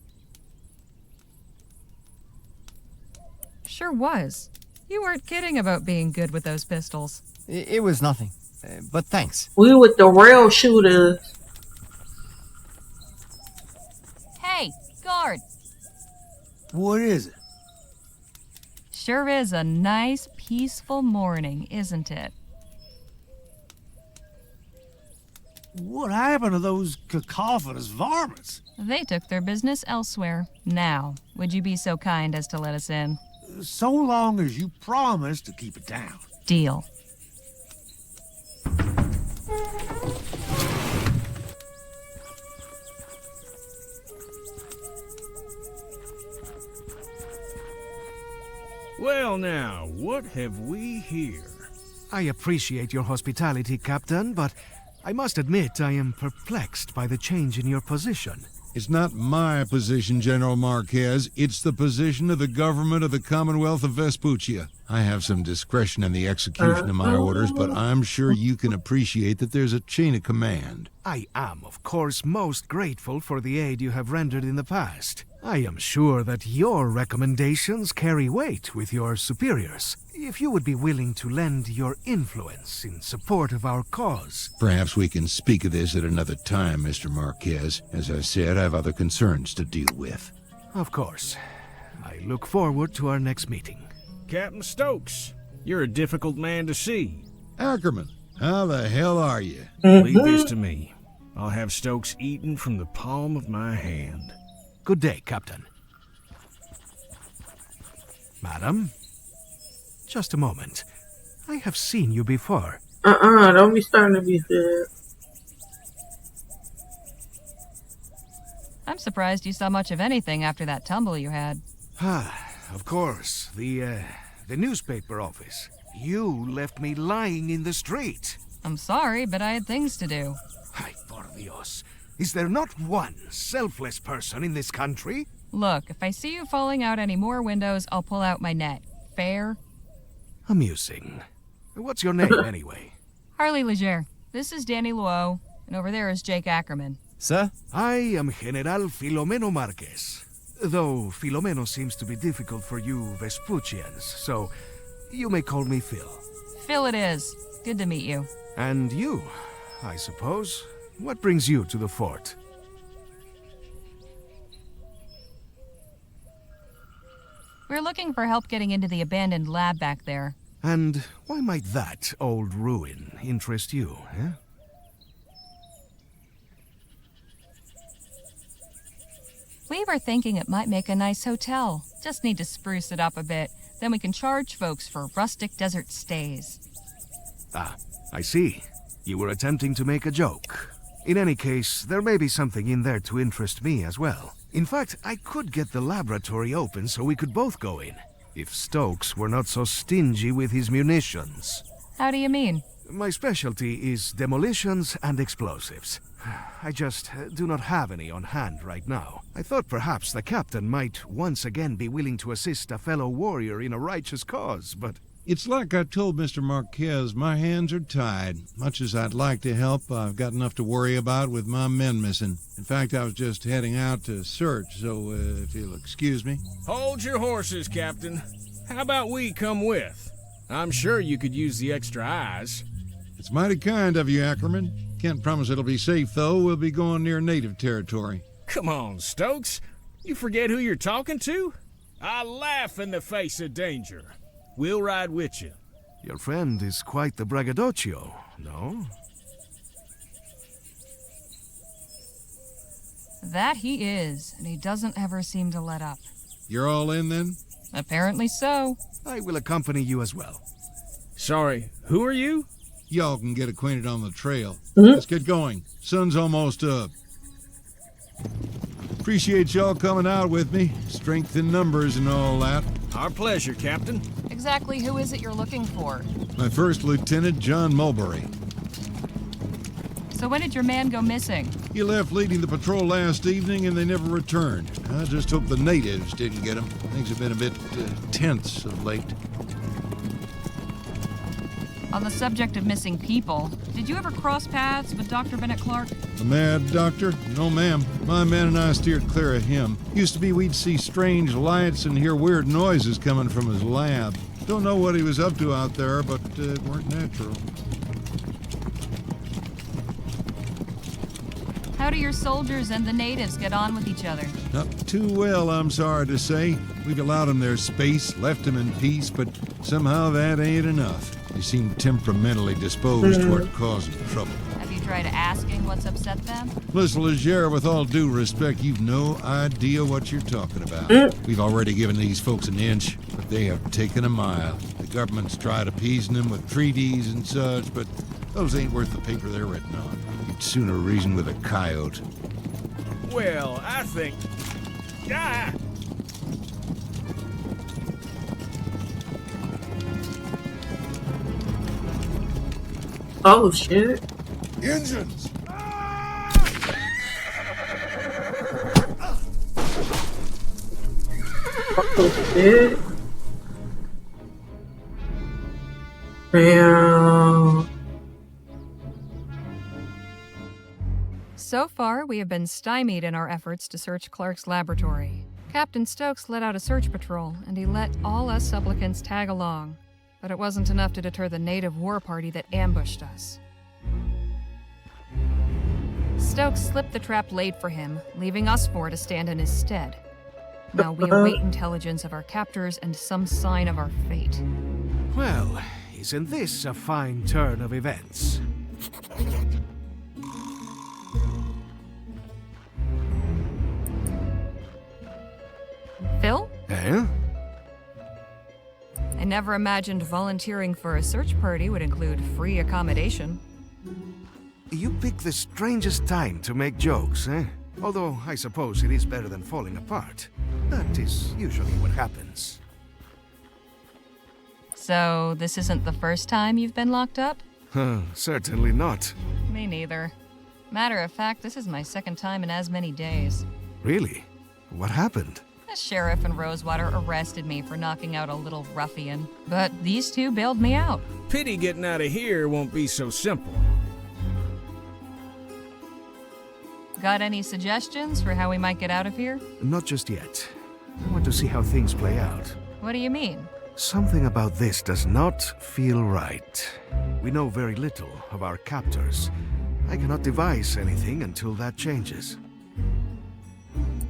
Sure was. You weren't kidding about being good with those pistols. It was nothing. But thanks. We with the real shooters. Hey, guard! What is it? Sure is a nice, peaceful morning, isn't it? What happened to those cacophonous varmints? They took their business elsewhere. Now, would you be so kind as to let us in? So long as you promise to keep it down. Deal. Well now, what have we here? I appreciate your hospitality, Captain, but I must admit I am perplexed by the change in your position. It's not my position, General Marquez. It's the position of the government of the Commonwealth of Vespuccia. I have some discretion in the execution of my orders, but I'm sure you can appreciate that there's a chain of command. I am, of course, most grateful for the aid you have rendered in the past. I am sure that your recommendations carry weight with your superiors. If you would be willing to lend your influence in support of our cause. Perhaps we can speak of this at another time, Mr. Marquez. As I said, I have other concerns to deal with. Of course. I look forward to our next meeting. Captain Stokes, you're a difficult man to see. Ackerman, how the hell are you? Leave this to me. I'll have Stokes eaten from the palm of my hand. Good day, Captain. Madam? Just a moment. I have seen you before. Don't be starting to be good. I'm surprised you saw much of anything after that tumble you had. Of course. The newspaper office. You left me lying in the street. I'm sorry, but I had things to do. Ay, por Dios. Is there not one selfless person in this country? Look, if I see you falling out any more windows, I'll pull out my net. Fair? Amusing. What's your name, anyway? Harley Leger. This is Danny Luo, and over there is Jake Ackerman. Sir? I am General Filomeno Marquez. Though Filomeno seems to be difficult for you Vespuccians, so you may call me Phil. Phil it is. Good to meet you. And you, I suppose. What brings you to the fort? We're looking for help getting into the abandoned lab back there. And why might that old ruin interest you, eh? We were thinking it might make a nice hotel. Just need to spruce it up a bit. Then we can charge folks for rustic desert stays. Ah, I see. You were attempting to make a joke. In any case, there may be something in there to interest me as well. In fact, I could get the laboratory open so we could both go in, if Stokes were not so stingy with his munitions. How do you mean? My specialty is demolitions and explosives. I just do not have any on hand right now. I thought perhaps the captain might once again be willing to assist a fellow warrior in a righteous cause, but... It's like I told Mr. Marquez, my hands are tied. Much as I'd like to help, I've got enough to worry about with my men missing. In fact, I was just heading out to search, so if you'll excuse me. Hold your horses, Captain. How about we come with? I'm sure you could use the extra eyes. It's mighty kind of you, Ackerman. Can't promise it'll be safe, though. We'll be going near native territory. Come on, Stokes. You forget who you're talking to? I laugh in the face of danger. We'll ride with you. Your friend is quite the braggadocio, no? That he is, and he doesn't ever seem to let up. You're all in, then? Apparently so. I will accompany you as well. Sorry, who are you? Y'all can get acquainted on the trail. Let's get going. Sun's almost up. Appreciate y'all coming out with me. Strength in numbers and all that. Our pleasure, Captain. Exactly who is it you're looking for? My first lieutenant, John Mulberry. So when did your man go missing? He left leading the patrol last evening and they never returned. I just hope the natives didn't get him. Things have been a bit tense of late. On the subject of missing people, did you ever cross paths with Dr. Bennett Clark? The mad doctor? No, ma'am. My man and I steered clear of him. Used to be we'd see strange lights and hear weird noises coming from his lab. Don't know what he was up to out there, but it weren't natural. How do your soldiers and the natives get on with each other? Not too well, I'm sorry to say. We've allowed them their space, left them in peace, but somehow that ain't enough. They seem temperamentally disposed toward causing trouble. Have you tried asking what's upset them? Listen, Legere, with all due respect, you've no idea what you're talking about. We've already given these folks an inch, but they have taken a mile. The government's tried appeasing them with treaties and such, but those ain't worth the paper they're written on. You'd sooner reason with a coyote. Well, I think... Ah! Oh, shit. Engines! Oh, shit. Damn. So far, we have been stymied in our efforts to search Clark's laboratory. Captain Stokes let out a search patrol, and he let all us supplicants tag along. But it wasn't enough to deter the native war party that ambushed us. Stokes slipped the trap laid for him, leaving us four to stand in his stead. Now we await intelligence of our captors and some sign of our fate. Well, isn't this a fine turn of events? Phil? Eh? I never imagined volunteering for a search party would include free accommodation. You pick the strangest time to make jokes, eh? Although, I suppose it is better than falling apart. That is usually what happens. So, this isn't the first time you've been locked up? Certainly not. Me neither. Matter of fact, this is my second time in as many days. Really? What happened? The sheriff in Rosewater arrested me for knocking out a little ruffian, but these two bailed me out. Pity getting out of here won't be so simple. Got any suggestions for how we might get out of here? Not just yet. I want to see how things play out. What do you mean? Something about this does not feel right. We know very little of our captors. I cannot devise anything until that changes.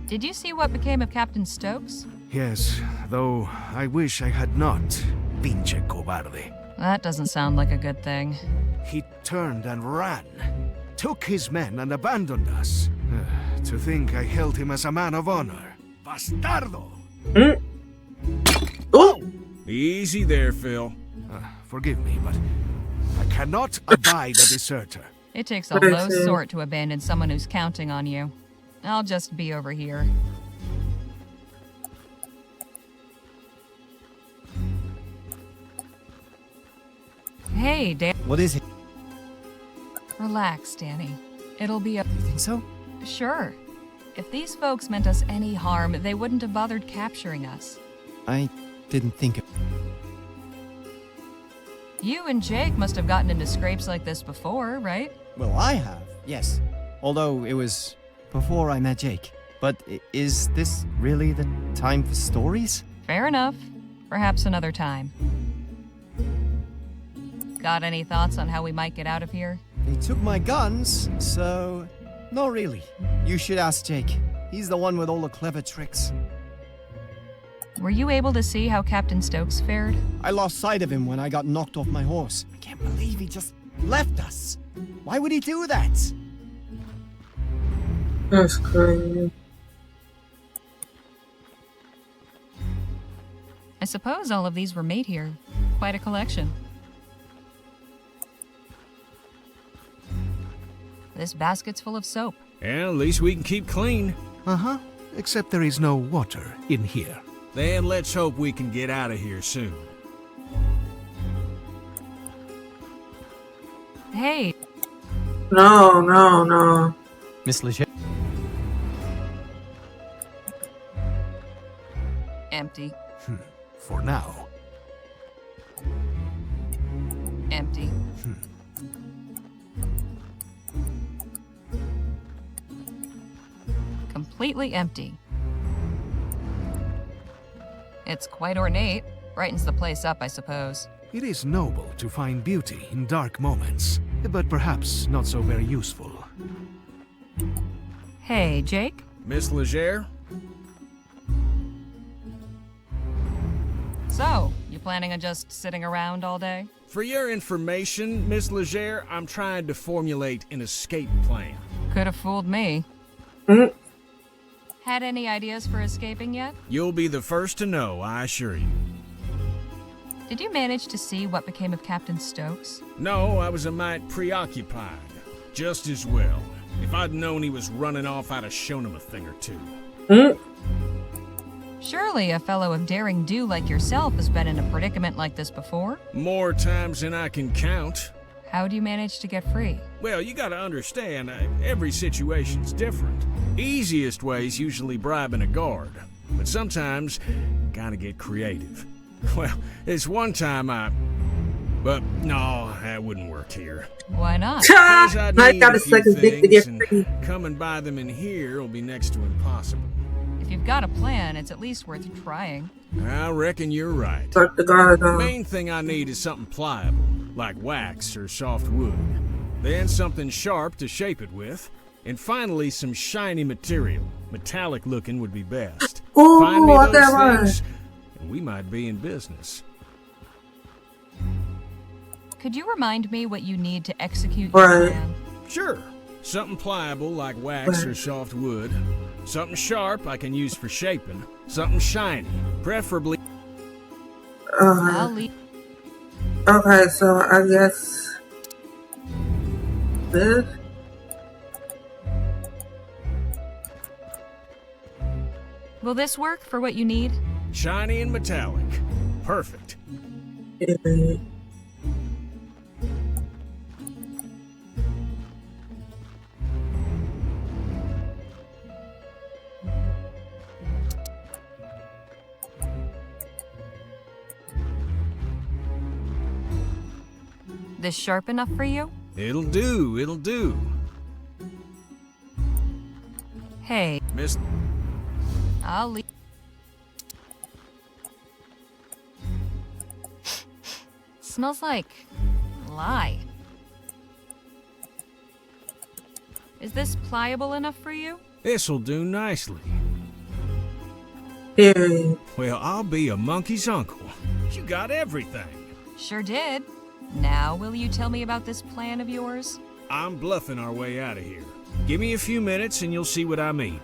Did you see what became of Captain Stokes? Yes, though I wish I had not. Pinche cobarde. That doesn't sound like a good thing. He turned and ran. Took his men and abandoned us. To think I held him as a man of honor. Bastardo! Oh! Easy there, Phil. Forgive me, but I cannot abide a deserter. It takes a low sort to abandon someone who's counting on you. I'll just be over here. Hey, Dan. What is it? Relax, Danny. It'll be a... You think so? Sure. If these folks meant us any harm, they wouldn't have bothered capturing us. I didn't think of... You and Jake must have gotten into scrapes like this before, right? Well, I have, yes. Although it was before I met Jake. But is this really the time for stories? Fair enough. Perhaps another time. Got any thoughts on how we might get out of here? They took my guns, so... Not really. You should ask Jake. He's the one with all the clever tricks. Were you able to see how Captain Stokes fared? I lost sight of him when I got knocked off my horse. I can't believe he just left us. Why would he do that? That's crazy. I suppose all of these were made here. Quite a collection. This basket's full of soap. Yeah, at least we can keep clean. Uh-huh. Except there is no water in here. Then let's hope we can get out of here soon. Hey. No. Miss Leger. Empty. For now. Empty. Completely empty. It's quite ornate. Brightens the place up, I suppose. It is noble to find beauty in dark moments, but perhaps not so very useful. Hey, Jake? Miss Leger? So, you planning on just sitting around all day? For your information, Miss Leger, I'm trying to formulate an escape plan. Could have fooled me. Had any ideas for escaping yet? You'll be the first to know, I assure you. Did you manage to see what became of Captain Stokes? No, I was a mite preoccupied. Just as well. If I'd known he was running off, I'd have shown him a thing or two. Surely a fellow of daring do like yourself has been in a predicament like this before? More times than I can count. How'd you manage to get free? Well, you gotta understand, every situation's different. Easiest way's usually bribing a guard, but sometimes gotta get creative. Well, it's one time but no, that wouldn't work here. Why not? 'Cause I'd I need gotta a few suck his dick to things, get free. and coming by them in here will be next to impossible. If you've got a plan, it's at least worth trying. I reckon you're right. Suck the guard The off. main thing I need is something pliable, like wax or soft wood. Then something sharp to shape it with. And finally, some shiny material. Metallic looking would be best. Ooh, Find me I got those one. things, and we might be in business. Could you remind me what you need to execute Right. your plan? Sure. Something pliable like wax or soft wood. Something sharp I can use for shaping. Something shiny, preferably. I'll leave. Okay, so I guess this. Will this work for what you need? Shiny and metallic. Perfect. This sharp enough for you? It'll do, it'll do. Hey, Miss... I'll leave. Smells like lye. Is this pliable enough for you? This'll do nicely. Period. Well, I'll be a monkey's uncle. You got everything. Sure did. Now, will you tell me about this plan of yours? I'm bluffing our way out of here. Give me a few minutes and you'll see what I mean.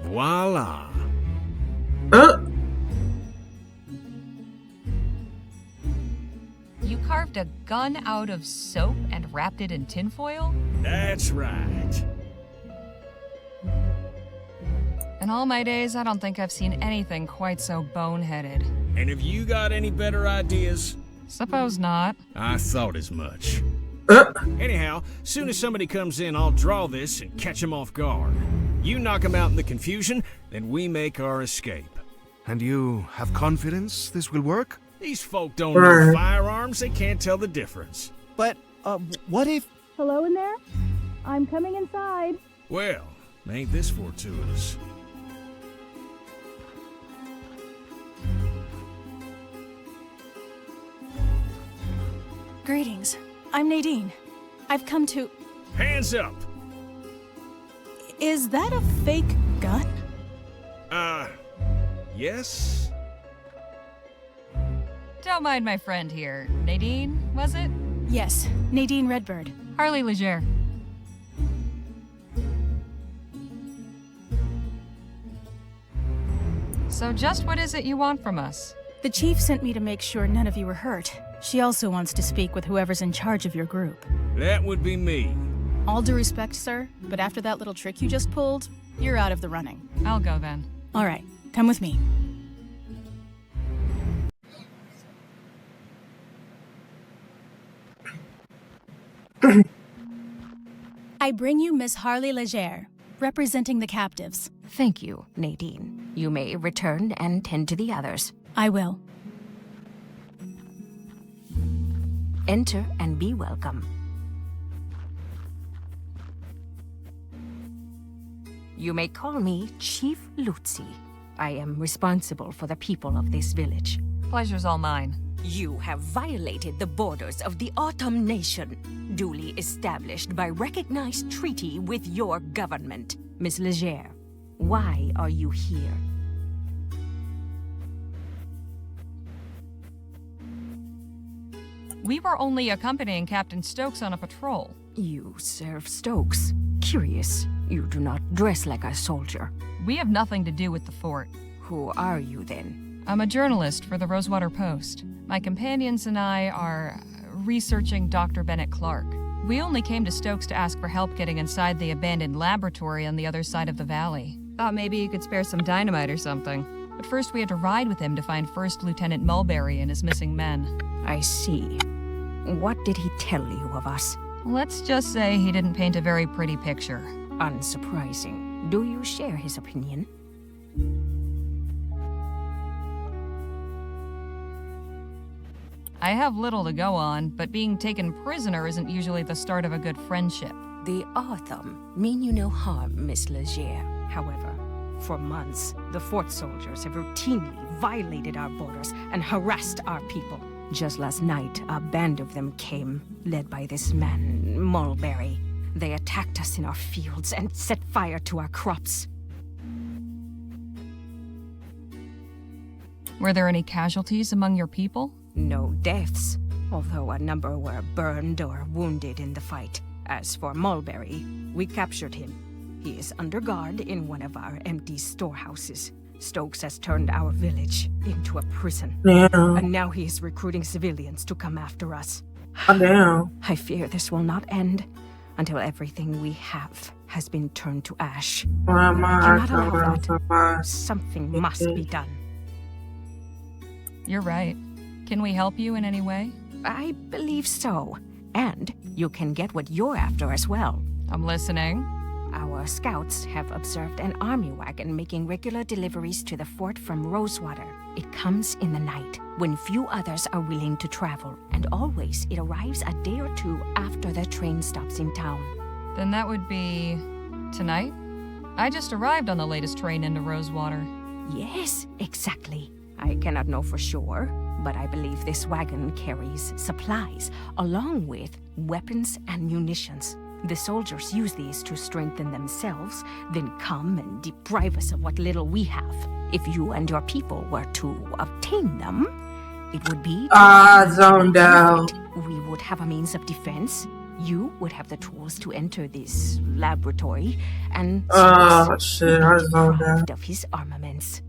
Voila. You carved a gun out of soap and wrapped it in tinfoil? That's right. In all my days, I don't think I've seen anything quite so boneheaded. And if you got any better ideas, Suppose not. I thought as much. Uh, Anyhow, soon as somebody comes in, I'll draw this and catch him off guard. You knock him out in the confusion, then we make our escape. And you have confidence this will work? These folk don't know firearms, they can't tell the difference. But, what if... Hello in there? I'm coming inside. Well, ain't this fortuitous? Greetings. I'm Nadine. I've come to... Hands up! Is that a fake gun? Yes? Don't mind my friend here. Nadine, was it? Yes, Nadine Redbird. Harley Leger. So just what is it you want from us? The chief sent me to make sure none of you were hurt. She also wants to speak with whoever's in charge of your group. That would be me. All due respect, sir, but after that little trick you just pulled, you're out of the running. I'll go then. All right, come with me. I bring you Miss Harley Leger, representing the captives. Thank you, Nadine. You may return and tend to the others. I will. Enter and be welcome. You may call me Chief Lutzi. I am responsible for the people of this village. Pleasure's all mine. You have violated the borders of the Autumn Nation, duly established by recognized treaty with your government. Miss Leger, why are you here? We were only accompanying Captain Stokes on a patrol. You serve Stokes. Curious. You do not dress like a soldier. We have nothing to do with the fort. Who are you then? I'm a journalist for the Rosewater Post. My companions and I are researching Dr. Bennett Clark. We only came to Stokes to ask for help getting inside the abandoned laboratory on the other side of the valley. Thought maybe you could spare some dynamite or something. But first we had to ride with him to find First Lieutenant Mulberry and his missing men. I see. What did he tell you of us? Let's just say he didn't paint a very pretty picture. Unsurprising. Do you share his opinion? I have little to go on, but being taken prisoner isn't usually the start of a good friendship. The Autumn mean you no harm, Miss Leger. However, for months, the fort soldiers have routinely violated our borders and harassed our people. Just last night, a band of them came, led by this man, Mulberry. They attacked us in our fields and set fire to our crops. Were there any casualties among your people? No deaths, although a number were burned or wounded in the fight. As for Mulberry, we captured him. He is under guard in one of our empty storehouses. Stokes has turned our village into a prison. Damn. And now he is recruiting civilians to come after us. Oh, damn. I fear this will not end until everything we have has been turned to ash. Why am I Cannot allow that. Something must be done. You're right. Can we help you in any way? I believe so. And you can get what you're after as well. I'm listening. Our scouts have observed an army wagon making regular deliveries to the fort from Rosewater. It comes in the night, when few others are willing to travel, and always it arrives a day or two after the train stops in town. Then that would be... tonight? I just arrived on the latest train into Rosewater. Yes, exactly. I cannot know for sure, but I believe this wagon carries supplies, along with weapons and munitions. The soldiers use these to strengthen themselves, then come and deprive us of what little we have. If you and your people were to obtain them, it would be... zoned out. We would have a means of defense. You would have the tools to enter this laboratory, and... Oh, shit, I zoned out. ...of his armaments.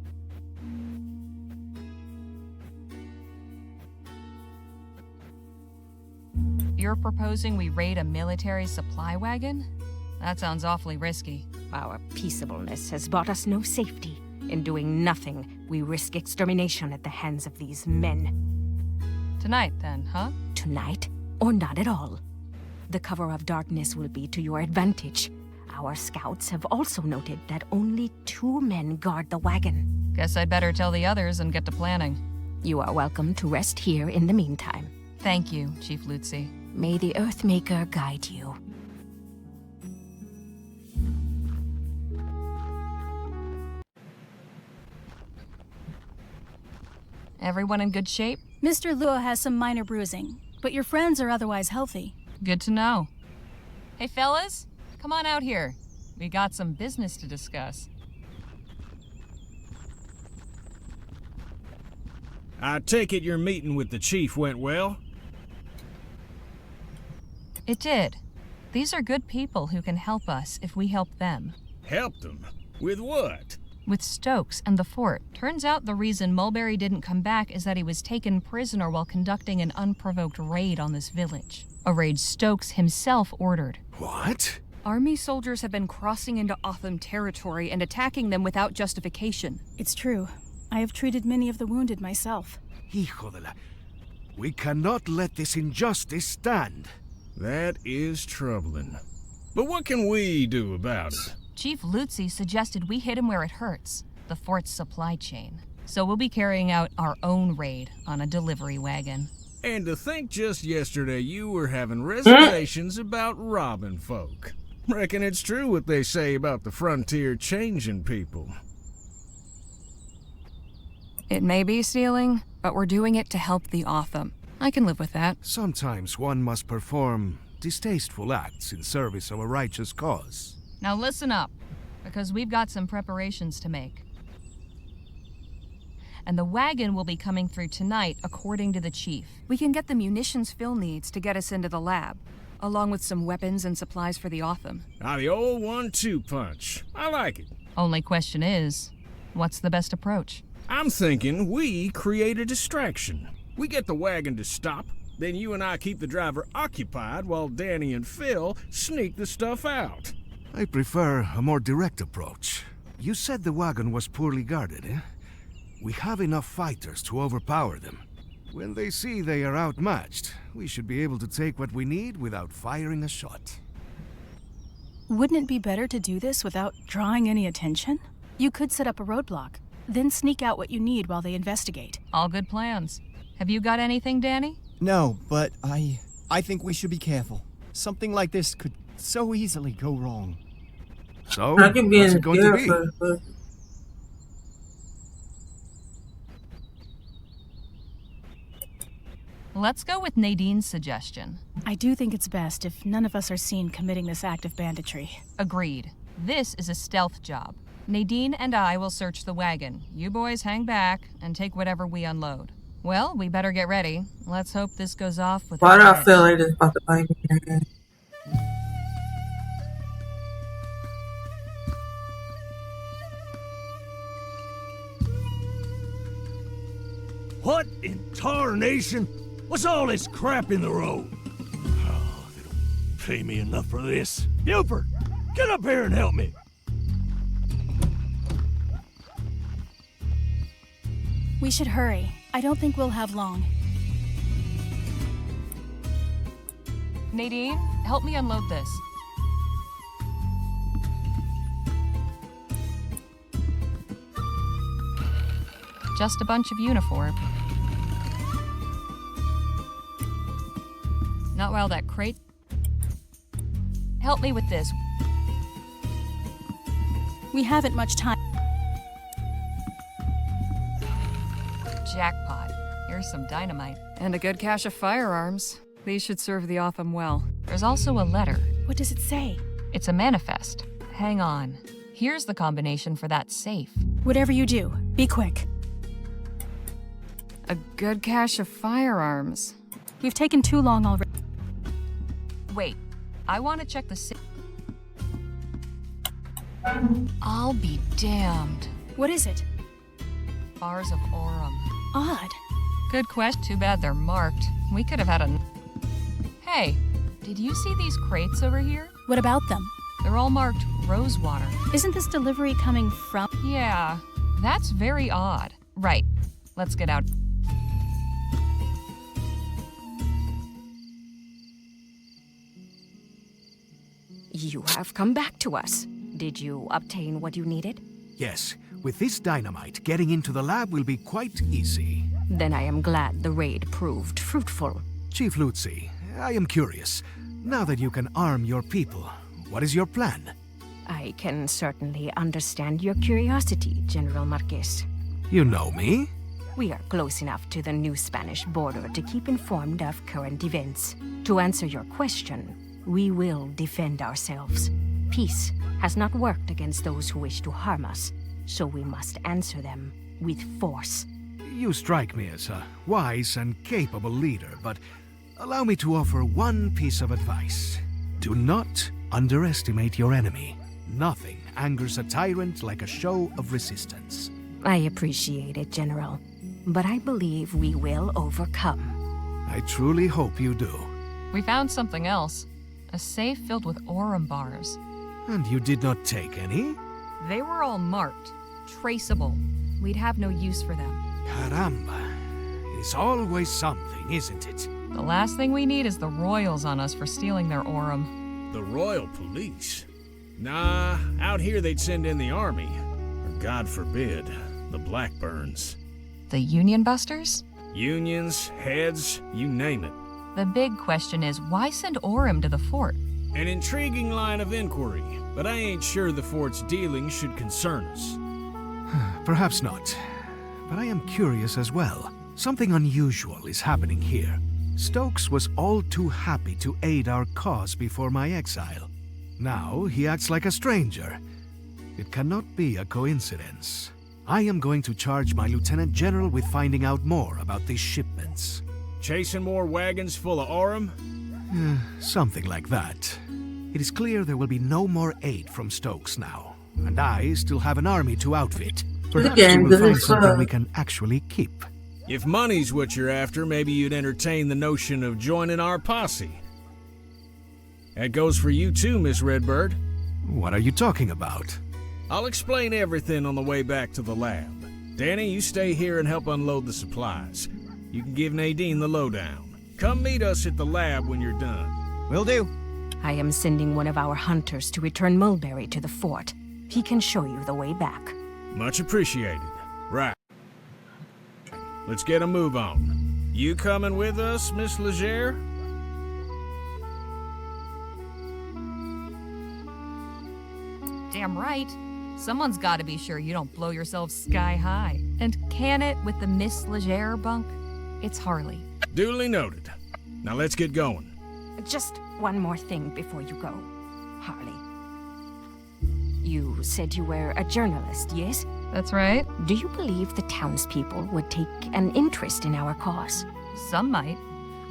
You're proposing we raid a military supply wagon? That sounds awfully risky. Our peaceableness has brought us no safety. In doing nothing, we risk extermination at the hands of these men. Tonight, then, huh? Tonight, or not at all. The cover of darkness will be to your advantage. Our scouts have also noted that only 2 men guard the wagon. Guess I'd better tell the others and get to planning. You are welcome to rest here in the meantime. Thank you, Chief Lutzi. May the Earthmaker guide you. Everyone in good shape? Mr. Luo has some minor bruising, but your friends are otherwise healthy. Good to know. Hey, fellas, come on out here. We got some business to discuss. I take it your meeting with the chief went well? It did. These are good people who can help us if we help them. Help them? With what? With Stokes and the fort. Turns out the reason Mulberry didn't come back is that he was taken prisoner while conducting an unprovoked raid on this village. A raid Stokes himself ordered. What? Army soldiers have been crossing into Otham territory and attacking them without justification. It's true. I have treated many of the wounded myself. Hijo de la... We cannot let this injustice stand. That is troubling. But what can we do about it? Chief Lutzi suggested we hit him where it hurts, the fort's supply chain. So we'll be carrying out our own raid on a delivery wagon. And to think just yesterday you were having reservations about robbing folk. Reckon it's true what they say about the frontier changing people. It may be stealing, but we're doing it to help the Otham. I can live with that. Sometimes one must perform distasteful acts in service of a righteous cause. Now listen up, because we've got some preparations to make. And the wagon will be coming through tonight, according to the chief. We can get the munitions Phil needs to get us into the lab, along with some weapons and supplies for the Otham. Ah, the old 1-2 punch. I like it. Only question is, what's the best approach? I'm thinking we create a distraction. We get the wagon to stop, then you and I keep the driver occupied while Danny and Phil sneak the stuff out. I prefer a more direct approach. You said the wagon was poorly guarded, eh? We have enough fighters to overpower them. When they see they are outmatched, we should be able to take what we need without firing a shot. Wouldn't it be better to do this without drawing any attention? You could set up a roadblock, then sneak out what you need while they investigate. All good plans. Have you got anything, Danny? No, but I think we should be careful. Something like this could so easily go wrong. So, I can be what's in it going to be? but Let's go with Nadine's suggestion. I do think it's best if none of us are seen committing this act of banditry. Agreed. This is a stealth job. Nadine and I will search the wagon. You boys hang back and take whatever we unload. Well, we better get ready. Let's hope this goes off with why do I a feel like it's about to bite me in the head? What in tarnation? What's all this crap in the road? Oh, they don't pay me enough for this. Buford, get up here and help me. We should hurry. I don't think we'll have long. Nadine, help me unload this. Just a bunch of uniform. Not while that crate... Help me with this. We haven't much time. Jackpot. Here's some dynamite. And a good cache of firearms. These should serve the Otham well. There's also a letter. What does it say? It's a manifest. Hang on. Here's the combination for that safe. Whatever you do, be quick. A good cache of firearms. We've taken too long already. Wait, I want to check the safe. I'll be damned. What is it? Bars of Aurum. Odd. Good question. Too bad they're marked. We could have had a... Hey, did you see these crates over here? What about them? They're all marked rosewater. Isn't this delivery coming from... Yeah, That's very odd. Right. Let's get out. You have come back to us. Did you obtain what you needed? Yes, with this dynamite, getting into the lab will be quite easy. Then I am glad the raid proved fruitful. Chief Lutzi, I am curious. Now that you can arm your people, what is your plan? I can certainly understand your curiosity, General Marquez. You know me? We are close enough to the new Spanish border to keep informed of current events. To answer your question, we will defend ourselves. Peace has not worked against those who wish to harm us, so we must answer them with force. You strike me as a wise and capable leader, but allow me to offer one piece of advice. Do not underestimate your enemy. Nothing angers a tyrant like a show of resistance. I appreciate it, General, but I believe we will overcome. I truly hope you do. We found something else. A safe filled with Aurum bars. And you did not take any? They were all marked. Traceable. We'd have no use for them. Caramba. It's always something, isn't it? The last thing we need is the royals on us for stealing their Aurum. The royal police? Nah, out here they'd send in the army. Or God forbid, the Blackburns. The Union Busters? Unions, heads, you name it. The big question is, why send Aurum to the fort? An intriguing line of inquiry, but I ain't sure the fort's dealings should concern us. Perhaps not. But I am curious as well. Something unusual is happening here. Stokes was all too happy to aid our cause before my exile. Now he acts like a stranger. It cannot be a coincidence. I am going to charge my Lieutenant General with finding out more about these shipments. Chasing more wagons full of Aurum? Something like that. It is clear there will be no more aid from Stokes now, and I still have an army to outfit. Perhaps we will find something we can actually keep. If money's what you're after, maybe you'd entertain the notion of joining our posse. That goes for you too, Miss Redbird. What are you talking about? I'll explain everything on the way back to the lab. Danny, you stay here and help unload the supplies. You can give Nadine the lowdown. Come meet us at the lab when you're done. Will do. I am sending one of our hunters to return Mulberry to the fort. He can show you the way back. Much appreciated. Right. Let's get a move on. You coming with us, Miss Legere? Damn right. Someone's got to be sure you don't blow yourself sky high. And can it with the Miss Legere bunk? It's Harley. Duly noted. Now let's get going. Just one more thing before you go, Harley. You said you were a journalist, yes? That's right. Do you believe the townspeople would take an interest in our cause? Some might.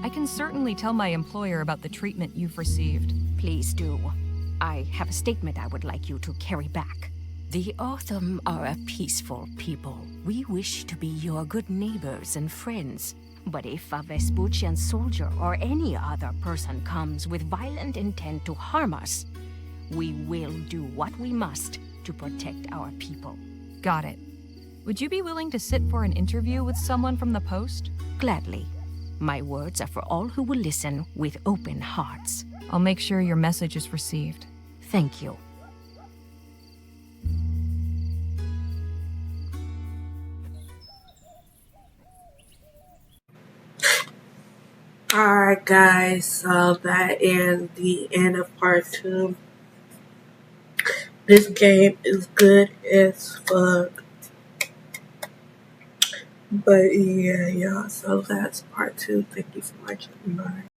I can certainly tell my employer about the treatment you've received. Please do. I have a statement I would like you to carry back. The Autumn are a peaceful people. We wish to be your good neighbors and friends. But if a Vespuccian soldier or any other person comes with violent intent to harm us, we will do what we must to protect our people. Got it. Would you be willing to sit for an interview with someone from the post? Gladly. My words are for all who will listen with open hearts. I'll make sure your message is received. Thank you. Alright guys, so that is the end of part 2. This game is good as fuck. But yeah, y'all, so that's part 2. Thank you for watching. Bye.